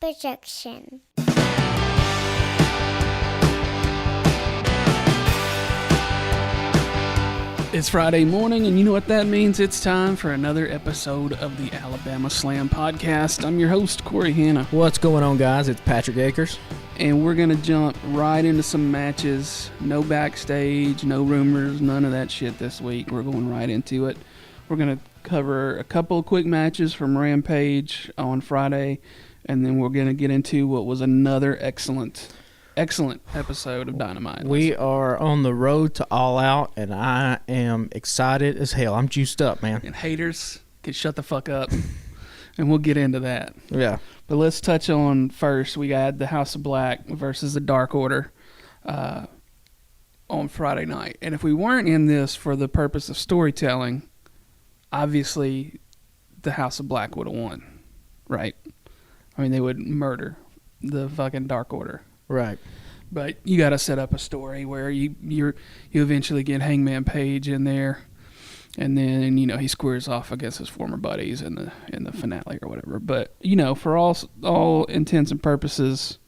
Projection. It's Friday morning, and you know what that means. It's time for another episode of the Alabama Slam Podcast. I'm your host, Corey Hanna. What's going on, guys? It's Patrick Akers. And we're going to jump right into some matches. No backstage, no rumors, none of that shit this week. We're going right into it. We're going to cover a couple of quick matches from Rampage on Friday, and then we're going to get into what was another excellent episode of Dynamite. We are on the road to All Out, and I am excited as hell. I'm juiced up, man. And haters can shut the fuck up, and we'll get into that. Yeah. But let's touch on first. We got the House of Black versus the Dark Order on Friday night. And if we weren't in this for the purpose of storytelling, obviously the House of Black would have won, right? I mean, they would murder the fucking Dark Order. Right. But you got to set up a story where you eventually get Hangman Page in there, and then he squares off against his former buddies in the finale or whatever. But for all intents and purposes,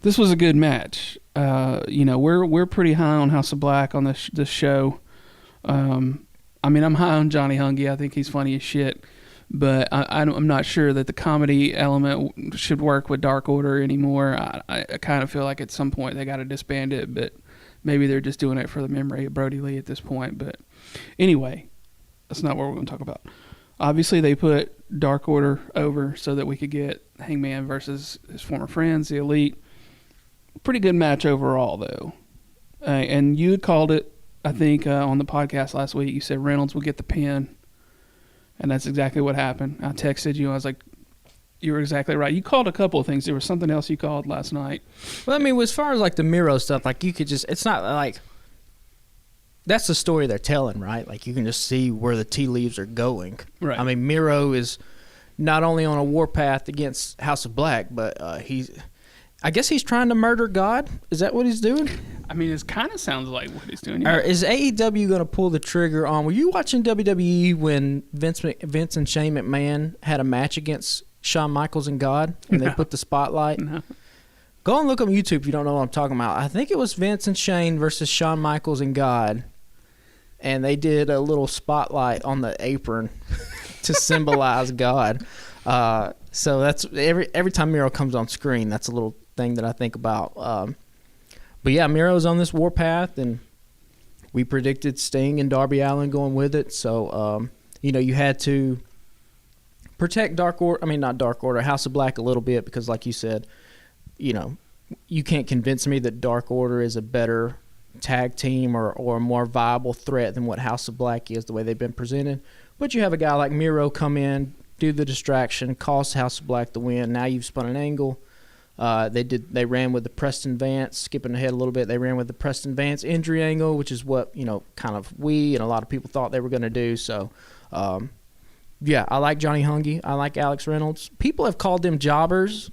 this was a good match. We're pretty high on House of Black on this show. I'm high on Johnny Hungy. I think he's funny as shit. But I'm not sure that the comedy element should work with Dark Order anymore. I kind of feel like at some point they got to disband it, but maybe they're just doing it for the memory of Brody Lee at this point. But anyway, that's not what we're going to talk about. Obviously, they put Dark Order over so that we could get Hangman versus his former friends, the Elite. Pretty good match overall, though. And you had called it, I think, on the podcast last week. You said Reynolds would get the pin. And that's exactly what happened. I texted you. I was like, you were exactly right. You called a couple of things. There was something else you called last night. Well, as far as, the Miro stuff, you could just – it's not like – that's the story they're telling, right? You can just see where the tea leaves are going. Right. Miro is not only on a warpath against House of Black, but I guess he's trying to murder God. Is that what he's doing? It kind of sounds like what he's doing. Or is AEW going to pull the trigger on? Were you watching WWE when Vince and Shane McMahon had a match against Shawn Michaels and God, and they put the spotlight? No. Go and look on YouTube if you don't know what I'm talking about. I think it was Vince and Shane versus Shawn Michaels and God, and they did a little spotlight on the apron to symbolize God. So that's every time Miro comes on screen, that's a little thing that I think about. But yeah, Miro's on this warpath, and we predicted Sting and Darby Allin going with it. So, you had to protect House of Black a little bit because, like you said, you can't convince me that Dark Order is a better tag team or a more viable threat than what House of Black is, the way they've been presented. But you have a guy like Miro come in, do the distraction, cost House of Black the win. Now you've spun an angle. They ran with the Preston Vance, skipping ahead a little bit. They ran with the Preston Vance injury angle, which is what kind of we and a lot of people thought they were going to do. So, yeah, I like Johnny Hungy. I like Alex Reynolds. People have called them jobbers.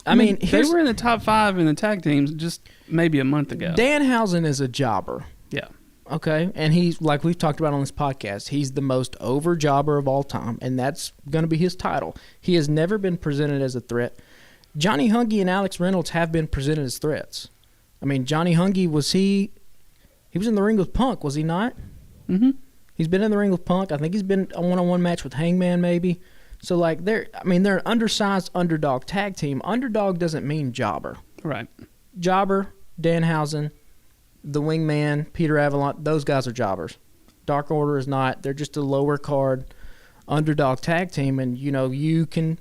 They were in the top 5 in the tag teams just maybe a month ago. Danhausen is a jobber. Yeah. Okay, and he's, like we've talked about on this podcast, he's the most over jobber of all time, and that's going to be his title. He has never been presented as a threat. Johnny Hungy and Alex Reynolds have been presented as threats. Johnny Hungy, he was in the ring with Punk, was he not? Mm-hmm. He's been in the ring with Punk. I think he's been a one-on-one match with Hangman maybe. So, they're an undersized underdog tag team. Underdog doesn't mean jobber. Right. Jobber, Danhausen, the Wingman, Peter Avalon, those guys are jobbers. Dark Order is not. They're just a lower card underdog tag team. And, you can,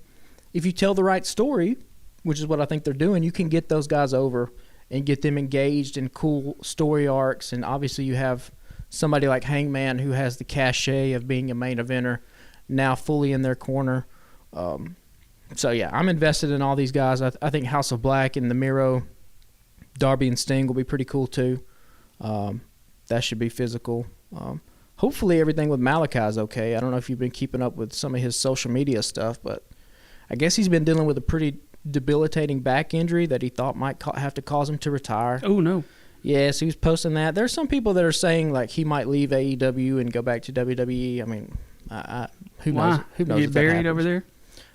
if you tell the right story, which is what I think they're doing, you can get those guys over and get them engaged in cool story arcs. And obviously you have somebody like Hangman who has the cachet of being a main eventer now fully in their corner. So, yeah, I'm invested in all these guys. I think House of Black and the Miro, Darby and Sting will be pretty cool too. That should be physical. Hopefully everything with Malachi is okay. I don't know if you've been keeping up with some of his social media stuff, but I guess he's been dealing with a pretty debilitating back injury that he thought might have to cause him to retire. Oh, no. Yes, he was posting that. There's some people that are saying he might leave AEW and go back to WWE. Who knows? Why? Who knows? Get buried over there?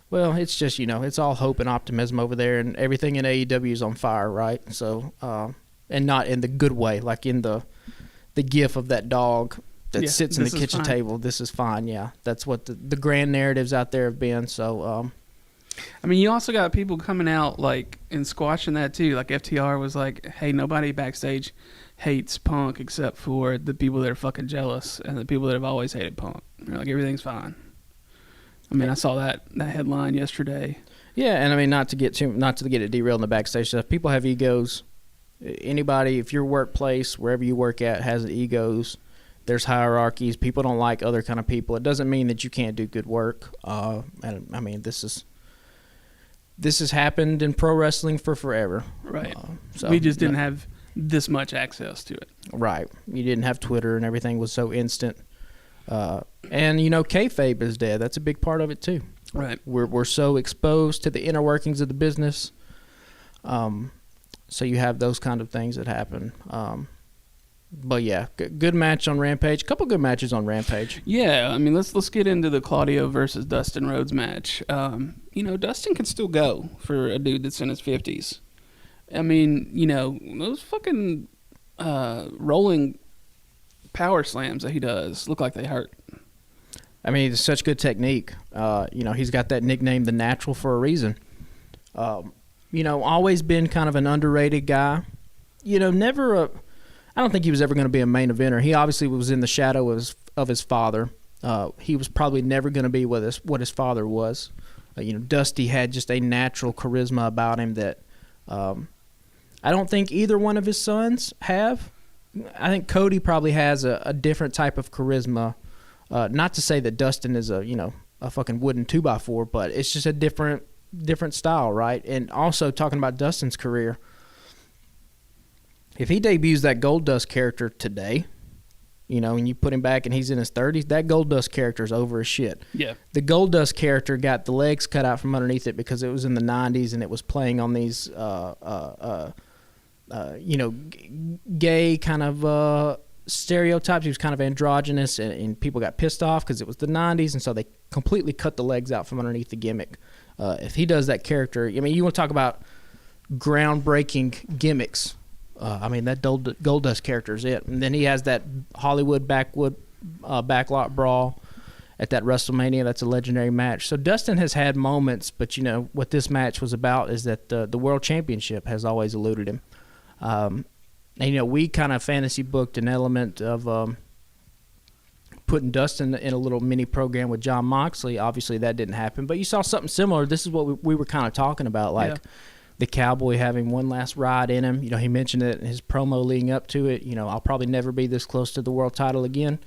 Well, it's just, it's all hope and optimism over there, and everything in AEW is on fire, right? So, and not in the good way, like in the gif of that dog that sits in the kitchen table. This is fine, yeah. That's what the grand narratives out there have been. So, I mean, you also got people coming out like and squashing that too. Like FTR was like, "Hey, nobody backstage hates Punk except for the people that are fucking jealous and the people that have always hated Punk. They're like, everything's fine." I mean, I saw that headline yesterday. Yeah, and I mean, not to get it derailed in the backstage stuff. People have egos. Anybody, if your workplace, wherever you work at, has egos, there's hierarchies. People don't like other kind of people. It doesn't mean that you can't do good work. And I mean, this has happened in pro wrestling for forever. Right. So we just didn't have this much access to it. Right. You didn't have Twitter, and everything was so instant. And kayfabe is dead. That's a big part of it too. Right. We're so exposed to the inner workings of the business. So you have those kind of things that happen. But yeah, good match on Rampage. A couple good matches on Rampage. Yeah, I mean, let's get into the Claudio versus Dustin Rhodes match. Dustin can still go for a dude that's in his 50s. I mean, those fucking rolling power slams that he does look like they hurt. I mean, it's such good technique. He's got that nickname, The Natural, for a reason. Always been kind of an underrated guy. I don't think he was ever going to be a main eventer. He obviously was in the shadow of his father. He was probably never going to be what his father was. Dusty had just a natural charisma about him that I don't think either one of his sons have. I think Cody probably has a different type of charisma. Not to say that Dustin is a fucking wooden 2x4, but it's just a different style, right? And also talking about Dustin's career, if he debuts that Goldust character today, and you put him back and he's in his 30s, that Goldust character is over as shit. Yeah. The Goldust character got the legs cut out from underneath it because it was in the 90s and it was playing on these gay kind of stereotypes. He was kind of androgynous, and people got pissed off because it was the 90s, and so they completely cut the legs out from underneath the gimmick. If he does that character, I mean, you want to talk about groundbreaking gimmicks. That Goldust character is it. And then he has that Hollywood backlot brawl at that WrestleMania. That's a legendary match. So Dustin has had moments, but what this match was about is that the World Championship has always eluded him. And we kind of fantasy booked an element of putting Dustin in a little mini program with Jon Moxley. Obviously, that didn't happen, but you saw something similar. This is what we were kind of talking about, the Cowboy having one last ride in him. He mentioned it in his promo leading up to it. I'll probably never be this close to the world title again.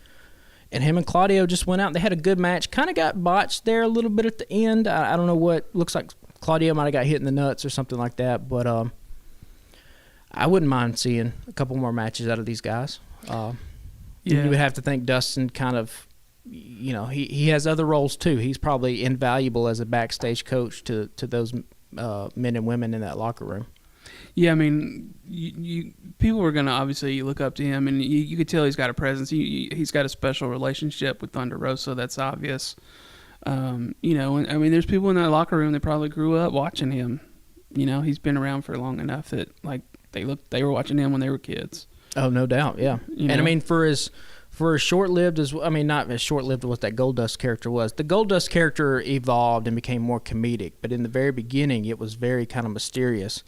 And him and Claudio just went out and they had a good match. Kind of got botched there a little bit at the end. I don't know what. Looks like Claudio might have got hit in the nuts or something like that. But I wouldn't mind seeing a couple more matches out of these guys. You would have to think Dustin kind of, he has other roles too. He's probably invaluable as a backstage coach to those men and women in that locker room. Yeah, I mean, people were going to obviously look up to him, and you could tell he's got a presence. He's got a special relationship with Thunder Rosa. That's obvious. And I mean, there's people in that locker room that probably grew up watching him. He's been around for long enough that they were watching him when they were kids. Oh, no doubt, yeah. And I mean, for as short-lived not as short-lived as what that Goldust character was. The Goldust character evolved and became more comedic, but in the very beginning, it was very kind of mysterious.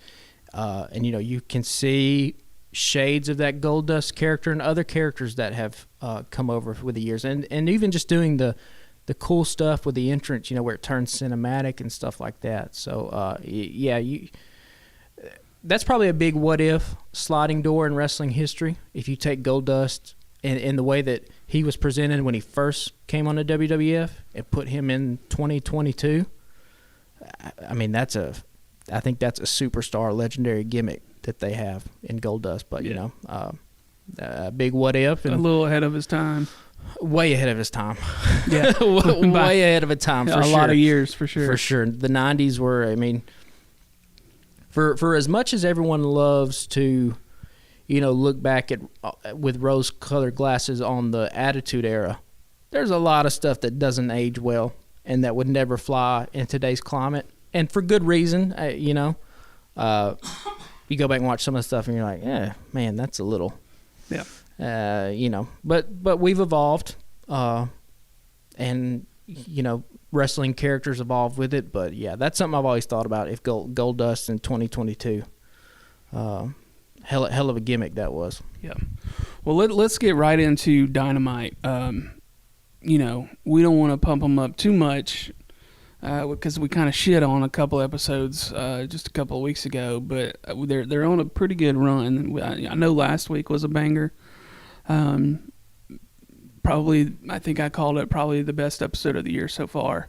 And you can see shades of that Goldust character and other characters that have come over with the years, and even just doing the cool stuff with the entrance, where it turns cinematic and stuff like that. So that's probably a big what if sliding door in wrestling history. If you take Goldust in the way that he was presented when he first came on the WWF and put him in 2022, I think that's a superstar legendary gimmick that they have in Goldust. But a big what if, and a little ahead of his time. Way ahead of his time. Yeah, way ahead of a time. For a lot of years, for sure. For sure, the '90s were. For as much as everyone loves to, look back at with rose-colored glasses on the Attitude Era, there's a lot of stuff that doesn't age well and that would never fly in today's climate, and for good reason. You know, you go back and watch some of the stuff, and you're like, yeah, man, that's a little, you know. But we've evolved, and you know, wrestling characters evolve with it. But yeah, that's something I've always thought about. If Goldust in 2022, hell of a gimmick that was. Yeah. Well, let's get right into Dynamite. You know, we don't want to pump them up too much because we kind of shit on a couple episodes just a couple of weeks ago, but they're on a pretty good run. I know last week was a banger. Probably, I think I called it probably the best episode of the year so far,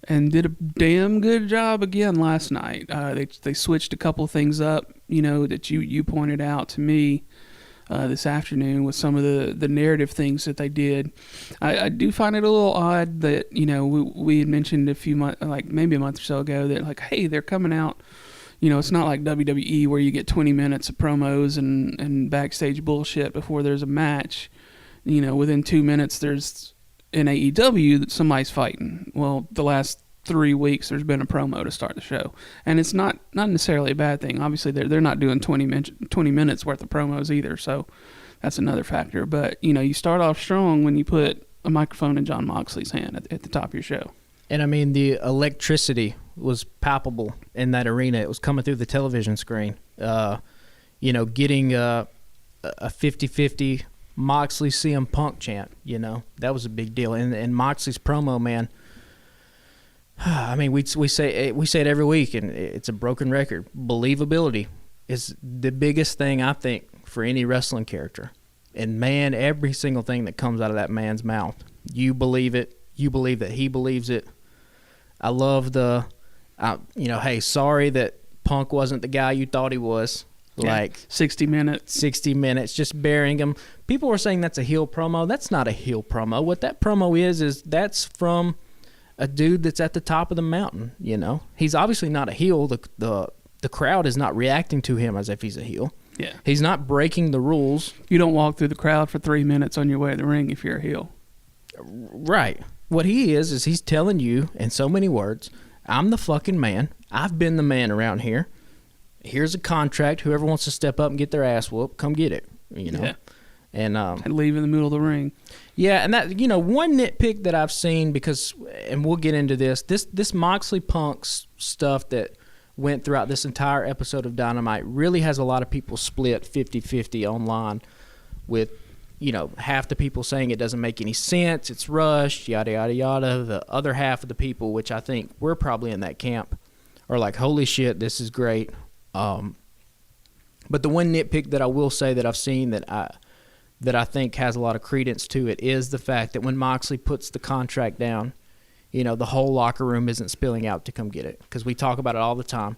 and did a damn good job again last night. They switched a couple things up, you know, that you pointed out to me this afternoon with some of the narrative things that they did. I do find it a little odd that, you know, we had mentioned a few months, like maybe a month or so ago, that like, hey, they're coming out. You know, it's not like WWE where you get 20 minutes of promos and backstage bullshit before there's a match. You know, within 2 minutes, there's in AEW that somebody's fighting. Well, the last 3 weeks, there's been a promo to start the show, and it's not necessarily a bad thing. Obviously, they're not doing 20 minutes worth of promos either, so that's another factor. But you know, you start off strong when you put a microphone in Jon Moxley's hand at the top of your show. And I mean, the electricity was palpable in that arena. It was coming through the television screen. You know, getting a 50-50 Moxley CM Punk chant, you know, that was a big deal. And Moxley's promo, man, I mean, we say it every week, and it's a broken record. Believability is the biggest thing, I think, for any wrestling character. And man, every single thing that comes out of that man's mouth, you believe it. You believe that he believes it. I love you know, hey, sorry that Punk wasn't the guy you thought he was. Like 60 minutes, just burying him. People were saying that's a heel promo. That's not a heel promo. What that promo is that's from a dude that's at the top of the mountain. You know, he's obviously not a heel. The crowd is not reacting to him as if he's a heel. Yeah, he's not breaking the rules. You don't walk through the crowd for 3 minutes on your way to the ring if you're a heel. Right. What he is he's telling you in so many words, I'm the fucking man. I've been the man around here. Here's a contract. Whoever wants to step up and get their ass whooped, come get it. You know, and leave in the middle of the ring. Yeah, and that, you know, one nitpick that I've seen, because, and we'll get into this Moxley Punk's stuff that went throughout this entire episode of Dynamite really has a lot of people split 50-50 online, with, you know, half the people saying it doesn't make any sense, it's rushed, yada yada yada. The other half of the people, which I think we're probably in that camp, are like, holy shit, this is great. But the one nitpick that I will say that I've seen that I think has a lot of credence to it is the fact that when Moxley puts the contract down, you know, the whole locker room isn't spilling out to come get it, because we talk about it all the time.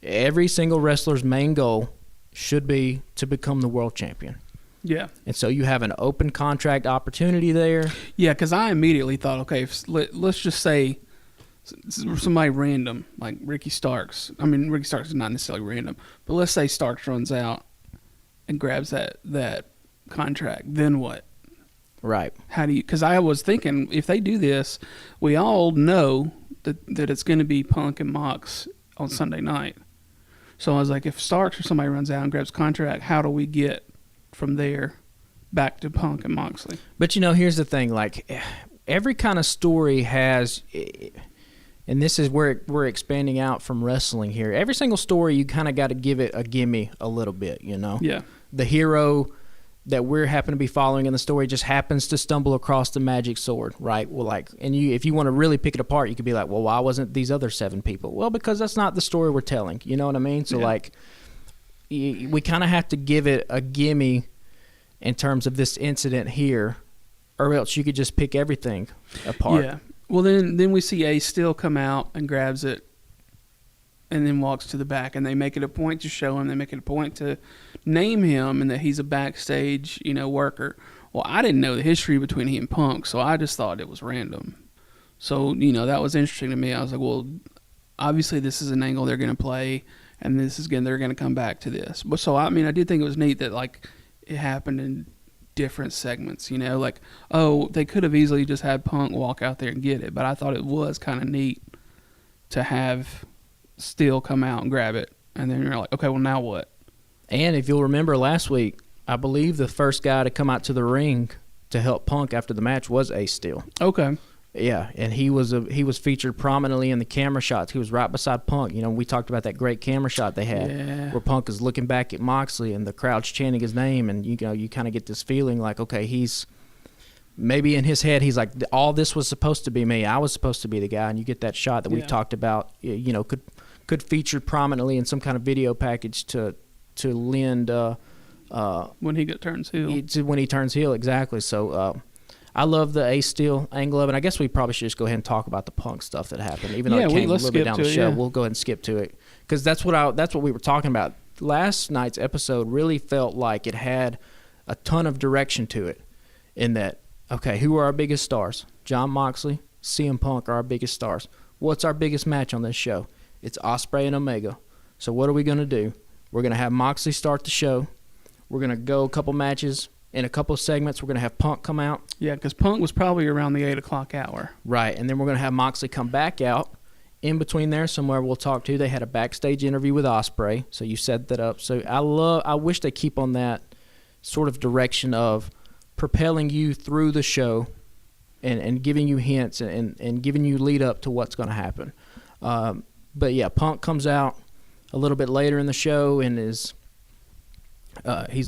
Every single wrestler's main goal should be to become the world champion. Yeah. And so you have an open contract opportunity there. Yeah, because I immediately thought, okay, let's just say somebody random, like Ricky Starks. I mean, Ricky Starks is not necessarily random, but let's say Starks runs out and grabs that contract. Then what? Right. How do you? Because I was thinking, if they do this, we all know that it's going to be Punk and Mox on Sunday night. So I was like, if Starks or somebody runs out and grabs contract, how do we get from there back to Punk and Moxley? But you know, here's the thing: like, every kind of story has. And this is where we're expanding out from wrestling here. Every single story, you kind of got to give it a gimme a little bit, you know? Yeah. The hero that we're happen to be following in the story just happens to stumble across the magic sword, right? Well, like, and if you want to really pick it apart, you could be like, well, why wasn't these other 7 people? Well, because that's not the story we're telling. You know what I mean? So, like, we kind of have to give it a gimme in terms of this incident here, or else you could just pick everything apart. Yeah. Well, then we see Ace still come out and grabs it and then walks to the back, and they make it a point to show him. They make it a point to name him and that he's a backstage, you know, worker. Well, I didn't know the history between he and Punk, so I just thought it was random. So, you know, that was interesting to me. I was like, well, obviously this is an angle they're going to play, and they're going to come back to this. But so, I mean, I did think it was neat that, like, it happened in different segments, you know, like, oh, they could have easily just had Punk walk out there and get it, but I thought it was kind of neat to have Steel come out and grab it, and then you're like, okay, well, now what? And if you'll remember last week, I believe the first guy to come out to the ring to help Punk after the match was Ace Steel. Okay. Yeah, and he was featured prominently in the camera shots. He was right beside Punk. You know, we talked about that great camera shot they had where Punk is looking back at Moxley and the crowd's chanting his name, and you kind of get this feeling like, okay, he's maybe in his head he's like, all this was supposed to be me. I was supposed to be the guy, and you get that shot that we've talked about. You know, could feature prominently in some kind of video package to lend when he turns heel. When he turns heel, exactly. So. I love the Ace Steel angle of it. I guess we probably should just go ahead and talk about the Punk stuff that happened, even though it came a little bit down the show. We'll go ahead and skip to it because that's what we were talking about. Last night's episode really felt like it had a ton of direction to it. In that, okay, who are our biggest stars? Jon Moxley, CM Punk are our biggest stars. What's our biggest match on this show? It's Ospreay and Omega. So what are we going to do? We're going to have Moxley start the show. We're going to go a couple matches. In a couple of segments, we're going to have Punk come out. Yeah, because Punk was probably around the 8 o'clock hour. Right, and then we're going to have Moxley come back out. In between there, somewhere we'll talk to. They had a backstage interview with Ospreay, so you set that up. So I wish they keep on that sort of direction of propelling you through the show and giving you hints and giving you lead up to what's going to happen. But yeah, Punk comes out a little bit later in the show and he's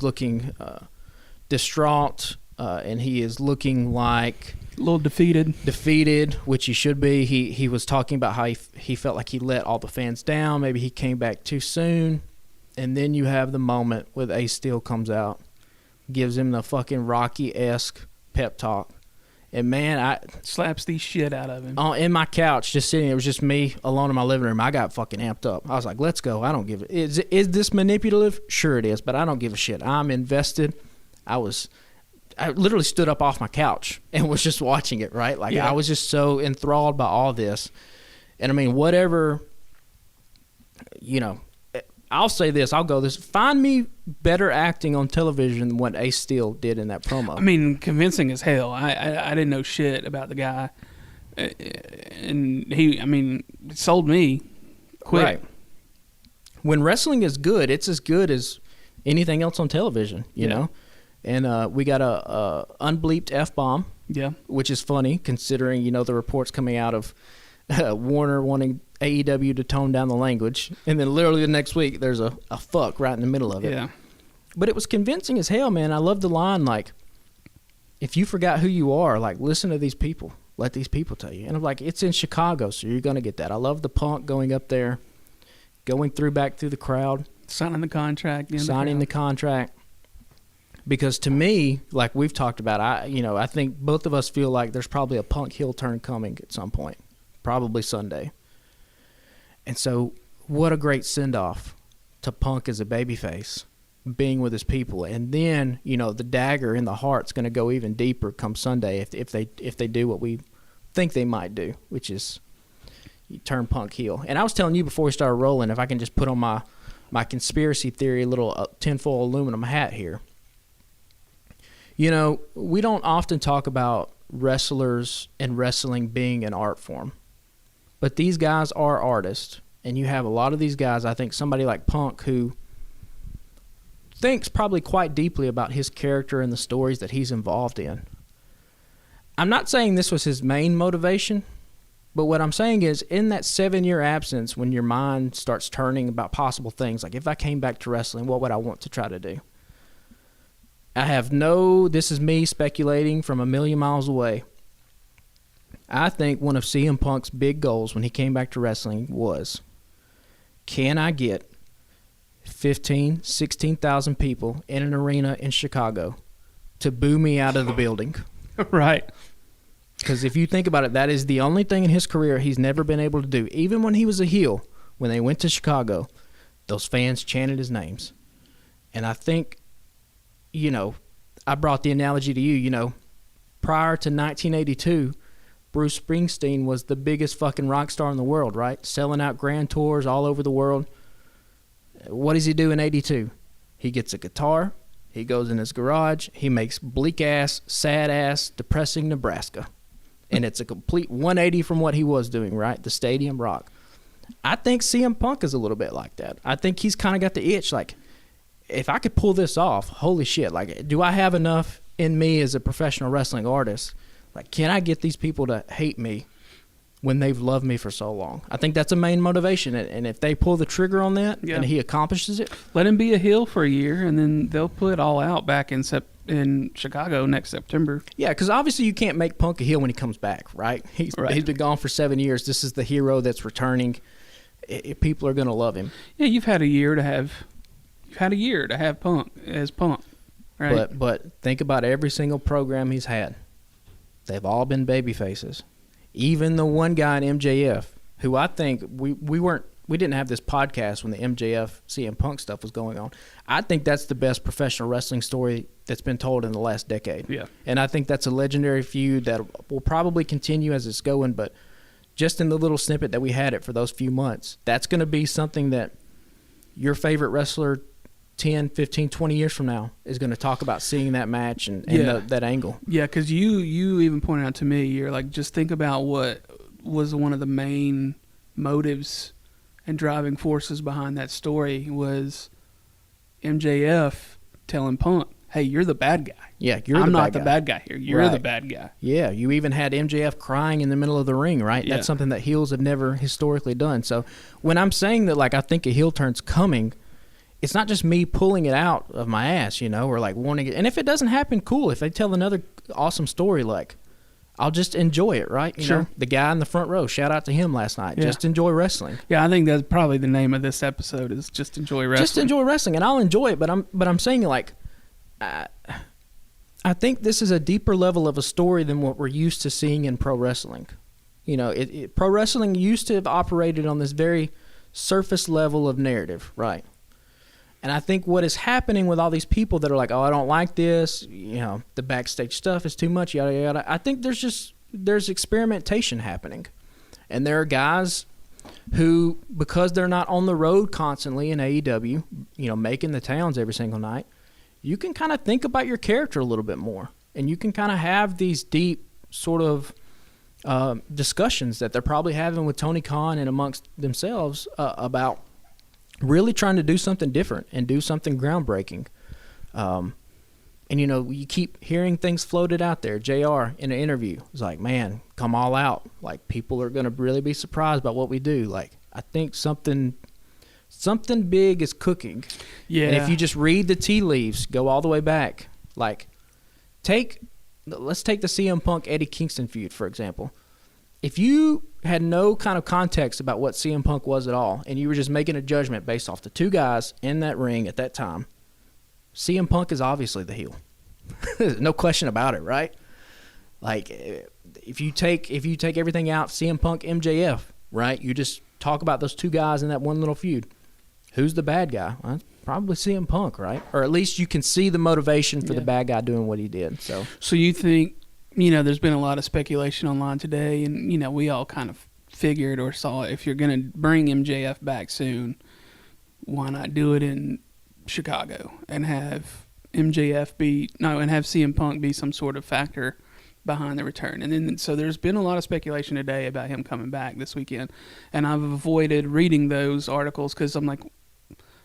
looking distraught, and he is looking like a little defeated, which he should be. He was talking about how he felt like he let all the fans down. Maybe he came back too soon. And then you have the moment where Ace Steel comes out, gives him the fucking Rocky-esque pep talk. And man, I slaps the shit out of him. In my couch, just sitting. It was just me alone in my living room. I got fucking amped up. I was like, "Let's go." I don't give it. Is this manipulative? Sure it is, but I don't give a shit. I'm invested. I literally stood up off my couch and was just watching it, right? Like, I was just so enthralled by all this. And I mean, whatever, you know, I'll say this, find me better acting on television than what Ace Steel did in that promo. I mean, convincing as hell. I didn't know shit about the guy. And it sold me quick. Right. When wrestling is good, it's as good as anything else on television, you know? And we got a unbleeped F-bomb, which is funny considering, you know, the reports coming out of Warner wanting AEW to tone down the language. And then literally the next week, there's a fuck right in the middle of it. Yeah. But it was convincing as hell, man. I love the line, like, if you forgot who you are, like, listen to these people. Let these people tell you. And I'm like, it's in Chicago, so you're going to get that. I love the Punk going up there, going back through the crowd. Signing the contract. The contract. Because to me, like we've talked about, I think both of us feel like there's probably a Punk heel turn coming at some point, probably Sunday. And so, what a great send-off to Punk as a babyface, being with his people, and then the dagger in the heart's going to go even deeper come Sunday if they do what we think they might do, which is you turn Punk heel. And I was telling you before we started rolling, if I can just put on my conspiracy theory little tinfoil aluminum hat here. You know, we don't often talk about wrestlers and wrestling being an art form. But these guys are artists. And you have a lot of these guys, I think somebody like Punk, who thinks probably quite deeply about his character and the stories that he's involved in. I'm not saying this was his main motivation, but what I'm saying is in that 7-year absence when your mind starts turning about possible things, like if I came back to wrestling, what would I want to try to do? This is me speculating from a million miles away. I think one of CM Punk's big goals when he came back to wrestling was, can I get 15, 16,000 people in an arena in Chicago to boo me out of the building? Right. Because if you think about it, that is the only thing in his career he's never been able to do. Even when he was a heel, when they went to Chicago, those fans chanted his names. And I think, I brought the analogy to you, prior to 1982, Bruce Springsteen was the biggest fucking rock star in the world, right? Selling out grand tours all over the world. What does he do in 82? He gets a guitar, He goes in his garage. He makes bleak-ass, sad-ass, depressing Nebraska. And it's a complete 180 from what he was doing, right? The Stadium Rock. I think CM Punk is a little bit like that. I think he's kind of got the itch, like, if I could pull this off, holy shit, like, do I have enough in me as a professional wrestling artist? Like, can I get these people to hate me when they've loved me for so long? I think that's a main motivation, and if they pull the trigger on that and he accomplishes it. Let him be a heel for a year, and then they'll put All Out back in Chicago next September. Yeah, because obviously you can't make Punk a heel when he comes back, right? He's been gone for 7 years. This is the hero that's returning. People are going to love him. Yeah, you've had a year to have Punk as Punk, right? But think about every single program he's had. They've all been baby faces. Even the one guy in MJF, who I think we didn't have this podcast when the MJF CM Punk stuff was going on. I think that's the best professional wrestling story that's been told in the last decade. Yeah. And I think that's a legendary feud that will probably continue as it's going, but just in the little snippet that we had it for those few months, that's going to be something that your favorite wrestler 10, 15, 20 years from now is going to talk about seeing that match and that angle. Yeah, because you even pointed out to me, you're like, just think about what was one of the main motives and driving forces behind that story was MJF telling Punk, hey, you're the bad guy. Yeah, I'm not the bad guy here. You're the bad guy. Yeah, you even had MJF crying in the middle of the ring, right? Yeah. That's something that heels have never historically done. So when I'm saying that, like, I think a heel turn's coming, it's not just me pulling it out of my ass, or like wanting it. And if it doesn't happen, cool. If they tell another awesome story, like, I'll just enjoy it, right? You know? The guy in the front row, shout out to him last night. Yeah. Just enjoy wrestling. Yeah, I think that's probably the name of this episode is just enjoy wrestling. Just enjoy wrestling, and I'll enjoy it. But I'm saying, like, I think this is a deeper level of a story than what we're used to seeing in pro wrestling. Pro wrestling used to have operated on this very surface level of narrative, right? And I think what is happening with all these people that are like, oh, I don't like this, the backstage stuff is too much, yada, yada. I think there's experimentation happening. And there are guys who, because they're not on the road constantly in AEW, making the towns every single night, you can kind of think about your character a little bit more. And you can kind of have these deep sort of discussions that they're probably having with Tony Khan and amongst themselves about really trying to do something different and do something groundbreaking. And, you keep hearing things floated out there. JR in an interview was like, man, come all out. Like, people are going to really be surprised by what we do. Like, I think something big is cooking. Yeah. And if you just read the tea leaves, go all the way back. Like, let's take the CM Punk Eddie Kingston feud, for example. If you had no kind of context about what CM Punk was at all, and you were just making a judgment based off the two guys in that ring at that time, CM Punk is obviously the heel. No question about it, right? Like, if you take everything out, CM Punk, MJF, right? You just talk about those two guys in that one little feud. Who's the bad guy? Well, probably CM Punk, right? Or at least you can see the motivation for the bad guy doing what he did. So you think, there's been a lot of speculation online today, and, we all kind of figured or saw if you're going to bring MJF back soon, why not do it in Chicago and have MJF and have CM Punk be some sort of factor behind the return. And then, so there's been a lot of speculation today about him coming back this weekend, and I've avoided reading those articles because I'm like,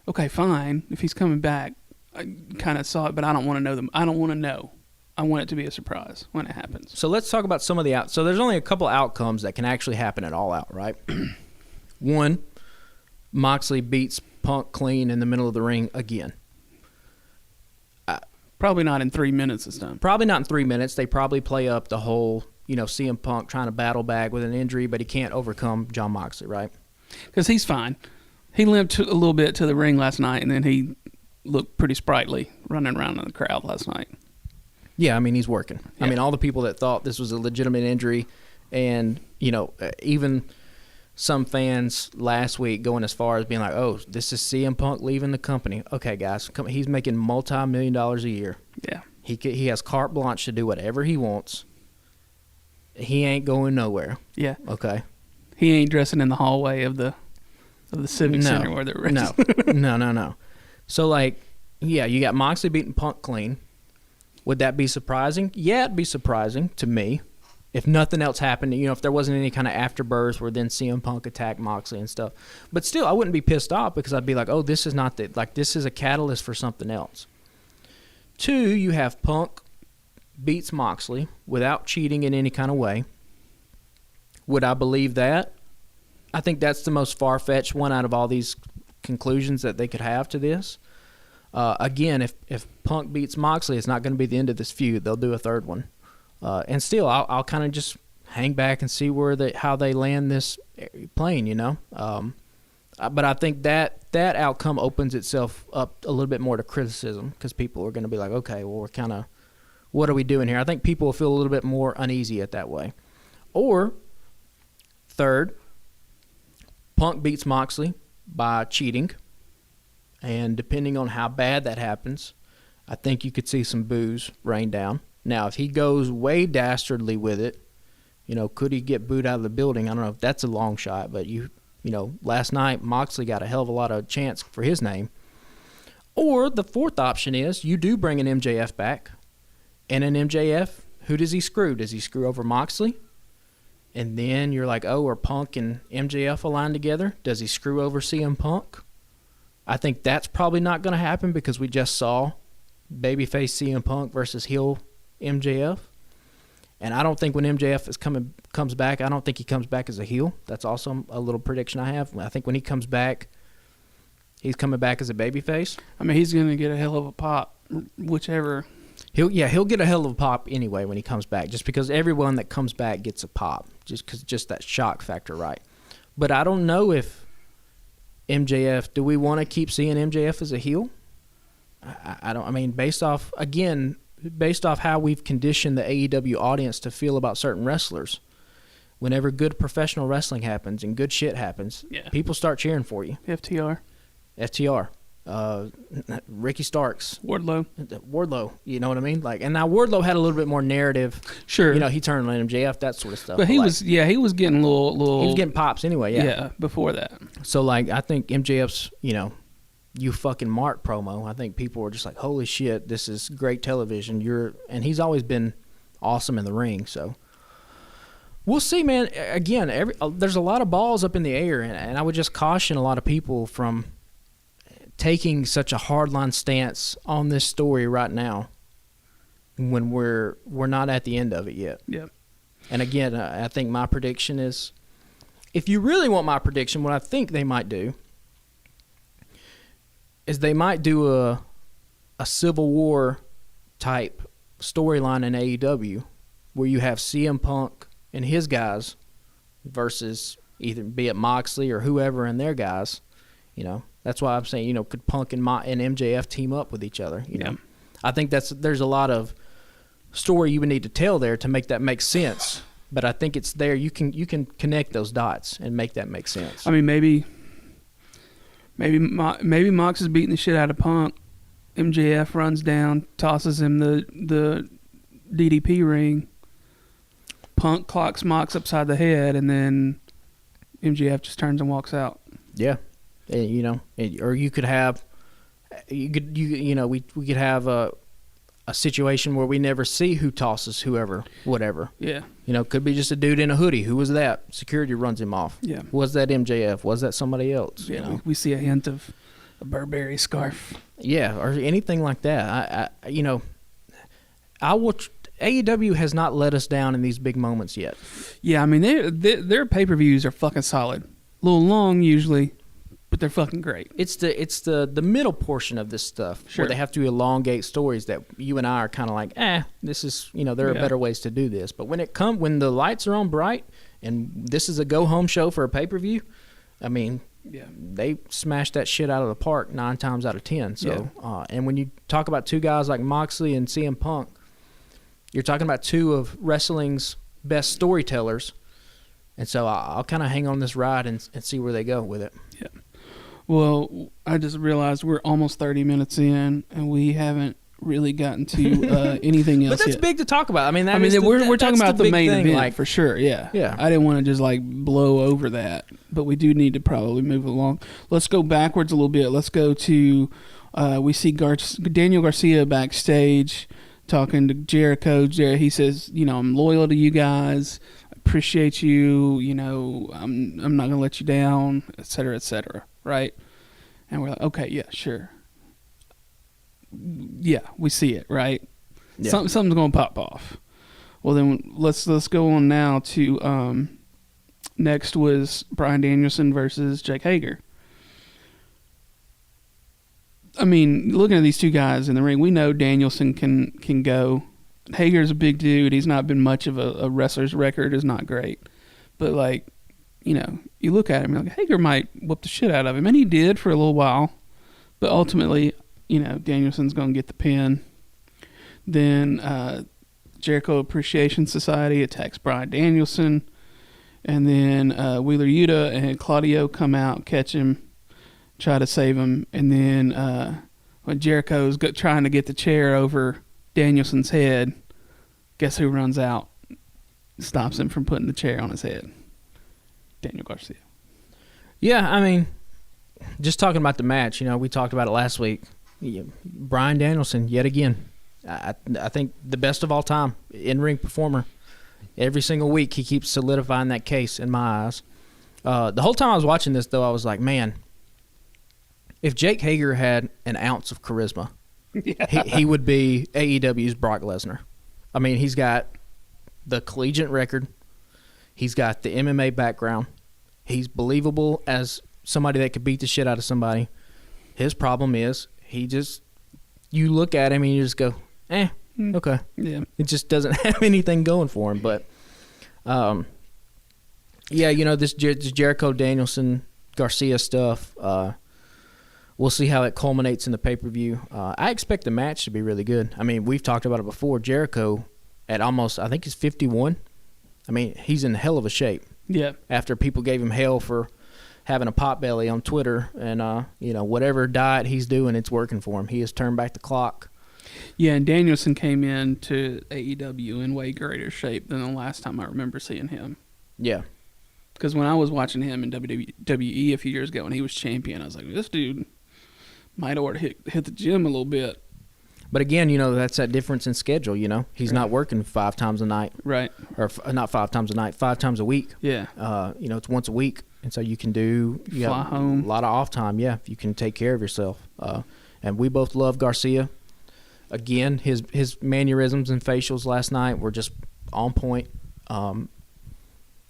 okay, fine, if he's coming back, I kind of saw it, but I don't want to know them. I don't want to know. I want it to be a surprise when it happens. So let's talk about some of the So there's only a couple outcomes that can actually happen at All Out, right? One, Moxley beats Punk clean in the middle of the ring again. Probably not in 3 minutes this time. Probably not in 3 minutes. They probably play up the whole, CM Punk trying to battle back with an injury, but he can't overcome Jon Moxley, right? Because he's fine. He limped a little bit to the ring last night, and then he looked pretty sprightly running around in the crowd last night. Yeah, he's working. Yeah. All the people that thought this was a legitimate injury, and, even some fans last week going as far as being like, oh, this is CM Punk leaving the company. Okay, guys, he's making multi-million-dollars a year. Yeah. He has carte blanche to do whatever he wants. He ain't going nowhere. Yeah. Okay. He ain't dressing in the hallway of the Civic Center where they're No. So, like, Yeah, you got Moxley beating Punk clean. Would that be surprising? Yeah, it'd be surprising to me. If nothing else happened, if there wasn't any kind of afterbirth where then CM Punk attacked Moxley and stuff. But still, I wouldn't be pissed off because I'd be like, oh, this is not this is a catalyst for something else. 2, you have Punk beats Moxley without cheating in any kind of way. Would I believe that? I think that's the most far-fetched one out of all these conclusions that they could have to this. Again, if Punk beats Moxley, it's not going to be the end of this feud. They'll do a third one. And still, I'll kind of just hang back and see how they land this plane, But I think that outcome opens itself up a little bit more to criticism because people are going to be like, okay, well, what are we doing here? I think people will feel a little bit more uneasy at that way. Or, third, Punk beats Moxley by cheating. And depending on how bad that happens, I think you could see some boos rain down. Now, if he goes way dastardly with it, could he get booed out of the building? I don't know if that's a long shot, but last night Moxley got a hell of a lot of chance for his name. Or the fourth option is you do bring an MJF back, and an MJF, who does he screw? Does he screw over Moxley? And then you're like, oh, are Punk and MJF aligned together? Does he screw over CM Punk? I think that's probably not going to happen because we just saw babyface CM Punk versus heel MJF. And I don't think when MJF comes back, I don't think he comes back as a heel. That's also a little prediction I have. I think when he comes back, he's coming back as a babyface. I mean, he's going to get a hell of a pop, whichever. He'll get a hell of a pop anyway when he comes back, just because everyone that comes back gets a pop, just that shock factor, right? But I don't know if MJF, do we want to keep seeing MJF as a heel? I don't. I mean, based off how we've conditioned the AEW audience to feel about certain wrestlers, whenever good professional wrestling happens and good shit happens, people start cheering for you. FTR, Ricky Starks, Wardlow. You know what I mean? And now Wardlow had a little bit more narrative. Sure, he turned on MJF, that sort of stuff. But he was getting a little. He was getting pops anyway. Yeah, before that. So I think MJF's you fucking Mark promo. I think people were just like, holy shit, this is great television. And he's always been awesome in the ring. So we'll see, man. Again, there's a lot of balls up in the air, and I would just caution a lot of people from taking such a hardline stance on this story right now when we're not at the end of it yet. Yep. And again, I think my prediction is, if you really want my prediction, what I think they might do is they might do a Civil War type storyline in AEW where you have CM Punk and his guys versus either be it Moxley or whoever and their guys. That's why I'm saying, could Punk and MJF team up with each other? Yeah. I think there's a lot of story you would need to tell there to make that make sense. But I think it's there. You can connect those dots and make that make sense. I mean, maybe Mox is beating the shit out of Punk. MJF runs down, tosses him the DDP ring. Punk clocks Mox upside the head, and then MJF just turns and walks out. Yeah, or you could have, we could have a situation where we never see who tosses whoever, whatever. Yeah. Could be just a dude in a hoodie. Who was that? Security runs him off. Yeah. Was that MJF? Was that somebody else? Yeah. We see a hint of a Burberry scarf. Yeah, or anything like that. I will. AEW has not let us down in these big moments yet. Yeah, I mean their pay-per-views are fucking solid. A little long usually, but they're fucking great. It's the middle portion of this stuff where they have to elongate stories that you and I are kind of like, this is, there are better ways to do this. But when the lights are on bright and this is a go home show for a pay-per-view, I mean, they smash that shit out of the park 9 times out of 10. So, and when you talk about two guys like Moxley and CM Punk, you're talking about two of wrestling's best storytellers. And so I'll kind of hang on this ride and see where they go with it. Yeah. Well, I just realized we're almost 30 minutes in, and we haven't really gotten to anything else. But that's yet. Big to talk about. I mean, we're talking about the main thing, event for sure. Yeah. Yeah. I didn't want to just blow over that, but we do need to probably move along. Let's go backwards a little bit. Let's go to We see Daniel Garcia backstage talking to Jericho. He says, I'm loyal to you guys. Appreciate you. I'm not gonna let you down, et cetera, right? And we're like, okay, yeah, sure. Yeah, we see it, right? Yeah. Something's gonna pop off. Well, then let's go on now to next was Bryan Danielson versus Jake Hager. I mean, looking at these two guys in the ring, we know Danielson can go. Hager's a big dude. He's not been much of a wrestler's record is not great. But, you look at him, you're like, Hager might whoop the shit out of him. And he did for a little while. But ultimately, Danielson's going to get the pin. Then Jericho Appreciation Society attacks Bryan Danielson. And then Wheeler Yuta and Claudio come out, catch him, try to save him. And then when Jericho's trying to get the chair over Danielson's head, guess who runs out? Stops him from putting the chair on his head. Daniel Garcia. Yeah, I mean, just talking about the match, we talked about it last week. Bryan Danielson, yet again, I think the best of all time, in-ring performer. Every single week, he keeps solidifying that case in my eyes. The whole time I was watching this, though, I was like, man, if Jake Hager had an ounce of charisma, he would be AEW's Brock Lesnar. I mean, he's got the collegiate record. He's got the MMA background. He's believable as somebody that could beat the shit out of somebody. His problem is you look at him and you just go, okay. Yeah. It just doesn't have anything going for him. But, this Jericho Danielson Garcia stuff, we'll see how it culminates in the pay-per-view. I expect the match to be really good. I mean, we've talked about it before. Jericho at almost, I think he's 51. I mean, he's in hell of a shape. Yeah. After people gave him hell for having a pot belly on Twitter and, whatever diet he's doing, it's working for him. He has turned back the clock. Yeah, and Danielson came in to AEW in way greater shape than the last time I remember seeing him. Yeah. Because when I was watching him in WWE a few years ago when he was champion, I was like, this dude might ought to hit the gym a little bit. But again, that's that difference in schedule, He's not working 5 times a night. Right. Or not 5 times a night, 5 times a week. Yeah. It's once a week. And so you can fly home. A lot of off time, yeah, if you can take care of yourself. And we both love Garcia. Again, his mannerisms and facials last night were just on point.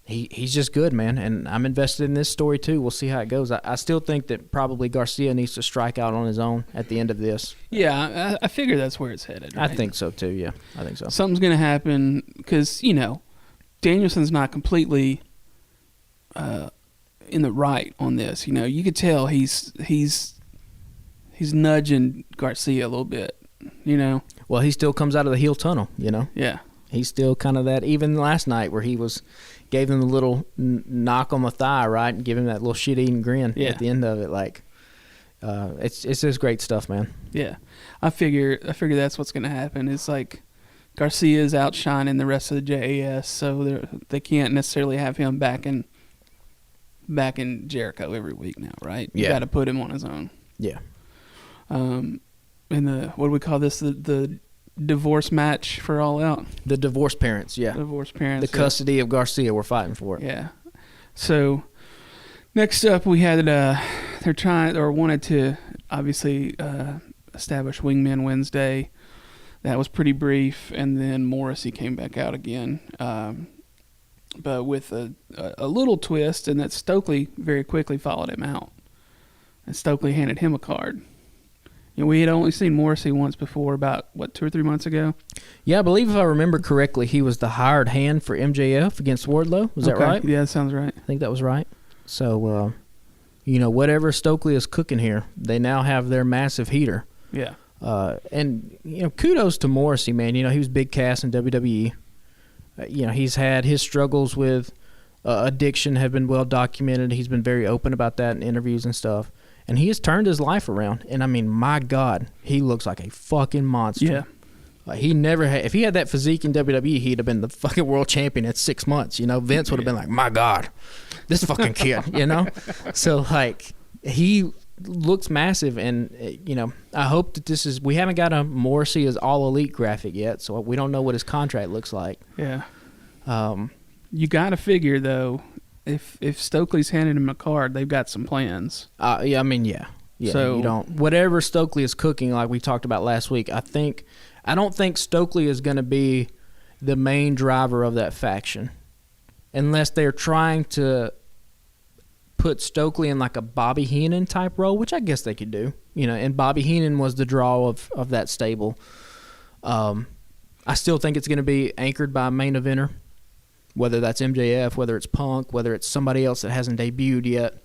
He's just good, man, and I'm invested in this story too. We'll see how it goes. I still think that probably Garcia needs to strike out on his own at the end of this. Yeah, I figure that's where it's headed. Right? I think so too, yeah. I think so. Something's going to happen because, Danielson's not completely in the right on this. You could tell he's nudging Garcia a little bit, Well, he still comes out of the heel tunnel, Yeah. He's still kind of that. Even last night where he gave him the little knock on the thigh, right, and give him that little shit-eating grin at the end of it. It's just great stuff, man. Yeah, I figure that's what's going to happen. It's like Garcia's outshining the rest of the JAS, so they can't necessarily have him back in Jericho every week now, right? You got to put him on his own. Yeah. And what do we call this? The divorce match for All Out. The divorce parents, yeah. Divorce parents. The custody of Garcia, we're fighting for it. Yeah. So next up, we had they're trying or wanted to obviously establish Wingman Wednesday. That was pretty brief, and then Morrissey came back out again, but with a little twist, and that Stokely very quickly followed him out, and Stokely handed him a card. We had only seen Morrissey once before, about, 2 or 3 months ago? Yeah, I believe if I remember correctly, he was the hired hand for MJF against Wardlow. Was that right? Yeah, that sounds right. I think that was right. So, whatever Stokely is cooking here, they now have their massive heater. Yeah. And, kudos to Morrissey, man. He was big cast in WWE. He's had his struggles with addiction have been well documented. He's been very open about that in interviews and stuff. And he has turned his life around. And, I mean, my God, he looks like a fucking monster. Yeah. He never had – if he had that physique in WWE, he'd have been the fucking world champion at 6 months. Vince would have been like, my God, this fucking kid, So, he looks massive, and I hope that we haven't got a Morrissey as all elite graphic yet, so we don't know what his contract looks like. Yeah. You got to figure though, if Stokely's handed him a card, they've got some plans. Yeah, I mean, yeah. So you don't, whatever Stokely is cooking, like we talked about last week. I don't think Stokely is going to be the main driver of that faction, unless they're trying to put Stokely in like a Bobby Heenan type role, which I guess they could do. And Bobby Heenan was the draw of that stable. I still think it's going to be anchored by a main eventer, whether that's MJF, whether it's Punk, whether it's somebody else that hasn't debuted yet.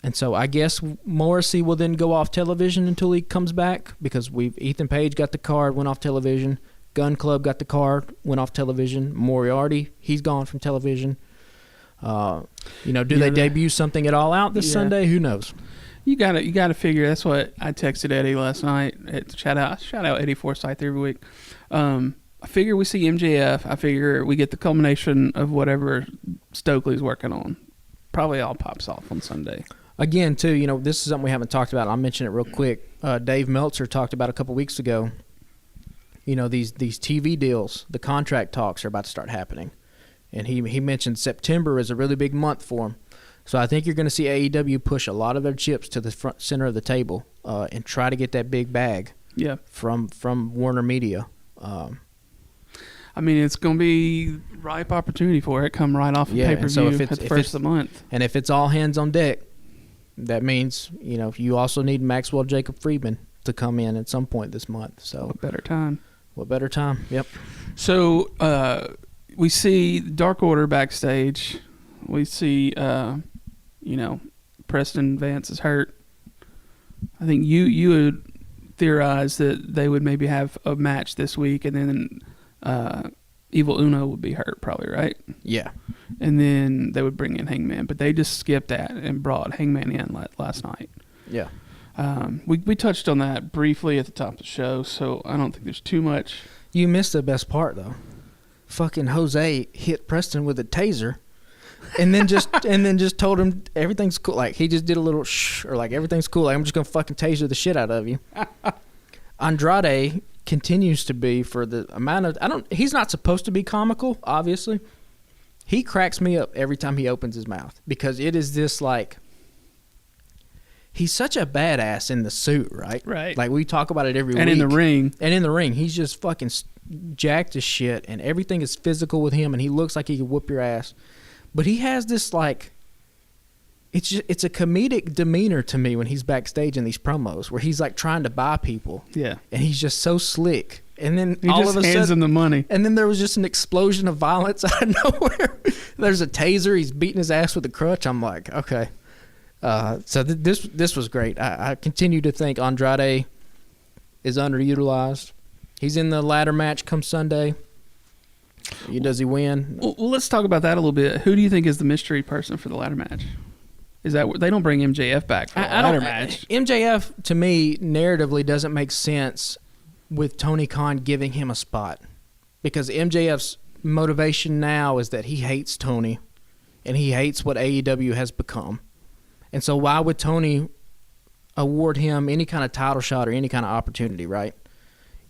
And so I guess Morrissey will then go off television until he comes back, because Ethan Page got the card, went off television. Gun Club got the card, went off television. Moriarty, he's gone from television. Do they debut something at All Out this Sunday? Who knows? You gotta figure. That's what I texted Eddie last night. Shout out Eddie Forsyth every week. I figure we see MJF. I figure we get the culmination of whatever Stokely's working on. Probably all pops off on Sunday. Again, too, this is something we haven't talked about. I'll mention it real quick. Dave Meltzer talked about a couple weeks ago. These TV deals, the contract talks are about to start happening. And he mentioned September is a really big month for him. So I think you're going to see AEW push a lot of their chips to the front center of the table and try to get that big bag from Warner Media. It's going to be ripe opportunity for it. Come right off of pay-per-view so at the first of the month. And if it's all hands on deck, that means, you also need Maxwell Jacob Friedman to come in at some point this month. So what better time? Yep. So we see Dark Order backstage. We see, Preston Vance is hurt. I think you would theorize that they would maybe have a match this week, and then Evil Uno would be hurt probably, right? Yeah. And then they would bring in Hangman, but they just skipped that and brought Hangman in last night. Yeah. We touched on that briefly at the top of the show, so I don't think there's too much. You missed the best part, though. Fucking Jose hit Preston with a taser, and then just told him everything's cool. Like, he just did a little shh, or like, everything's cool. Like, I'm just gonna fucking taser the shit out of you. Andrade continues to be, for the amount of he's not supposed to be comical, obviously. He cracks me up every time he opens his mouth, because it is this like, he's such a badass in the suit, right? Right. Like, we talk about it every week. And in the ring. And in the ring. He's just fucking jacked as shit, and everything is physical with him, and he looks like he could whoop your ass. But he has this, like, it's a comedic demeanor to me when he's backstage in these promos, where he's, like, trying to buy people. Yeah. And he's just so slick. And then he all just of a hands sudden, him the money. And then there was just an explosion of violence out of nowhere. There's a taser. He's beating his ass with a crutch. I'm like, okay. So this was great. I continue to think Andrade is underutilized. He's in the ladder match come Sunday. Does he win? Well, let's talk about that a little bit. Who do you think is the mystery person for the ladder match? Is that they don't bring MJF back for the ladder match? MJF, to me, narratively doesn't make sense with Tony Khan giving him a spot, because MJF's motivation now is that he hates Tony, and he hates what AEW has become. And so why would Tony award him any kind of title shot or any kind of opportunity, right?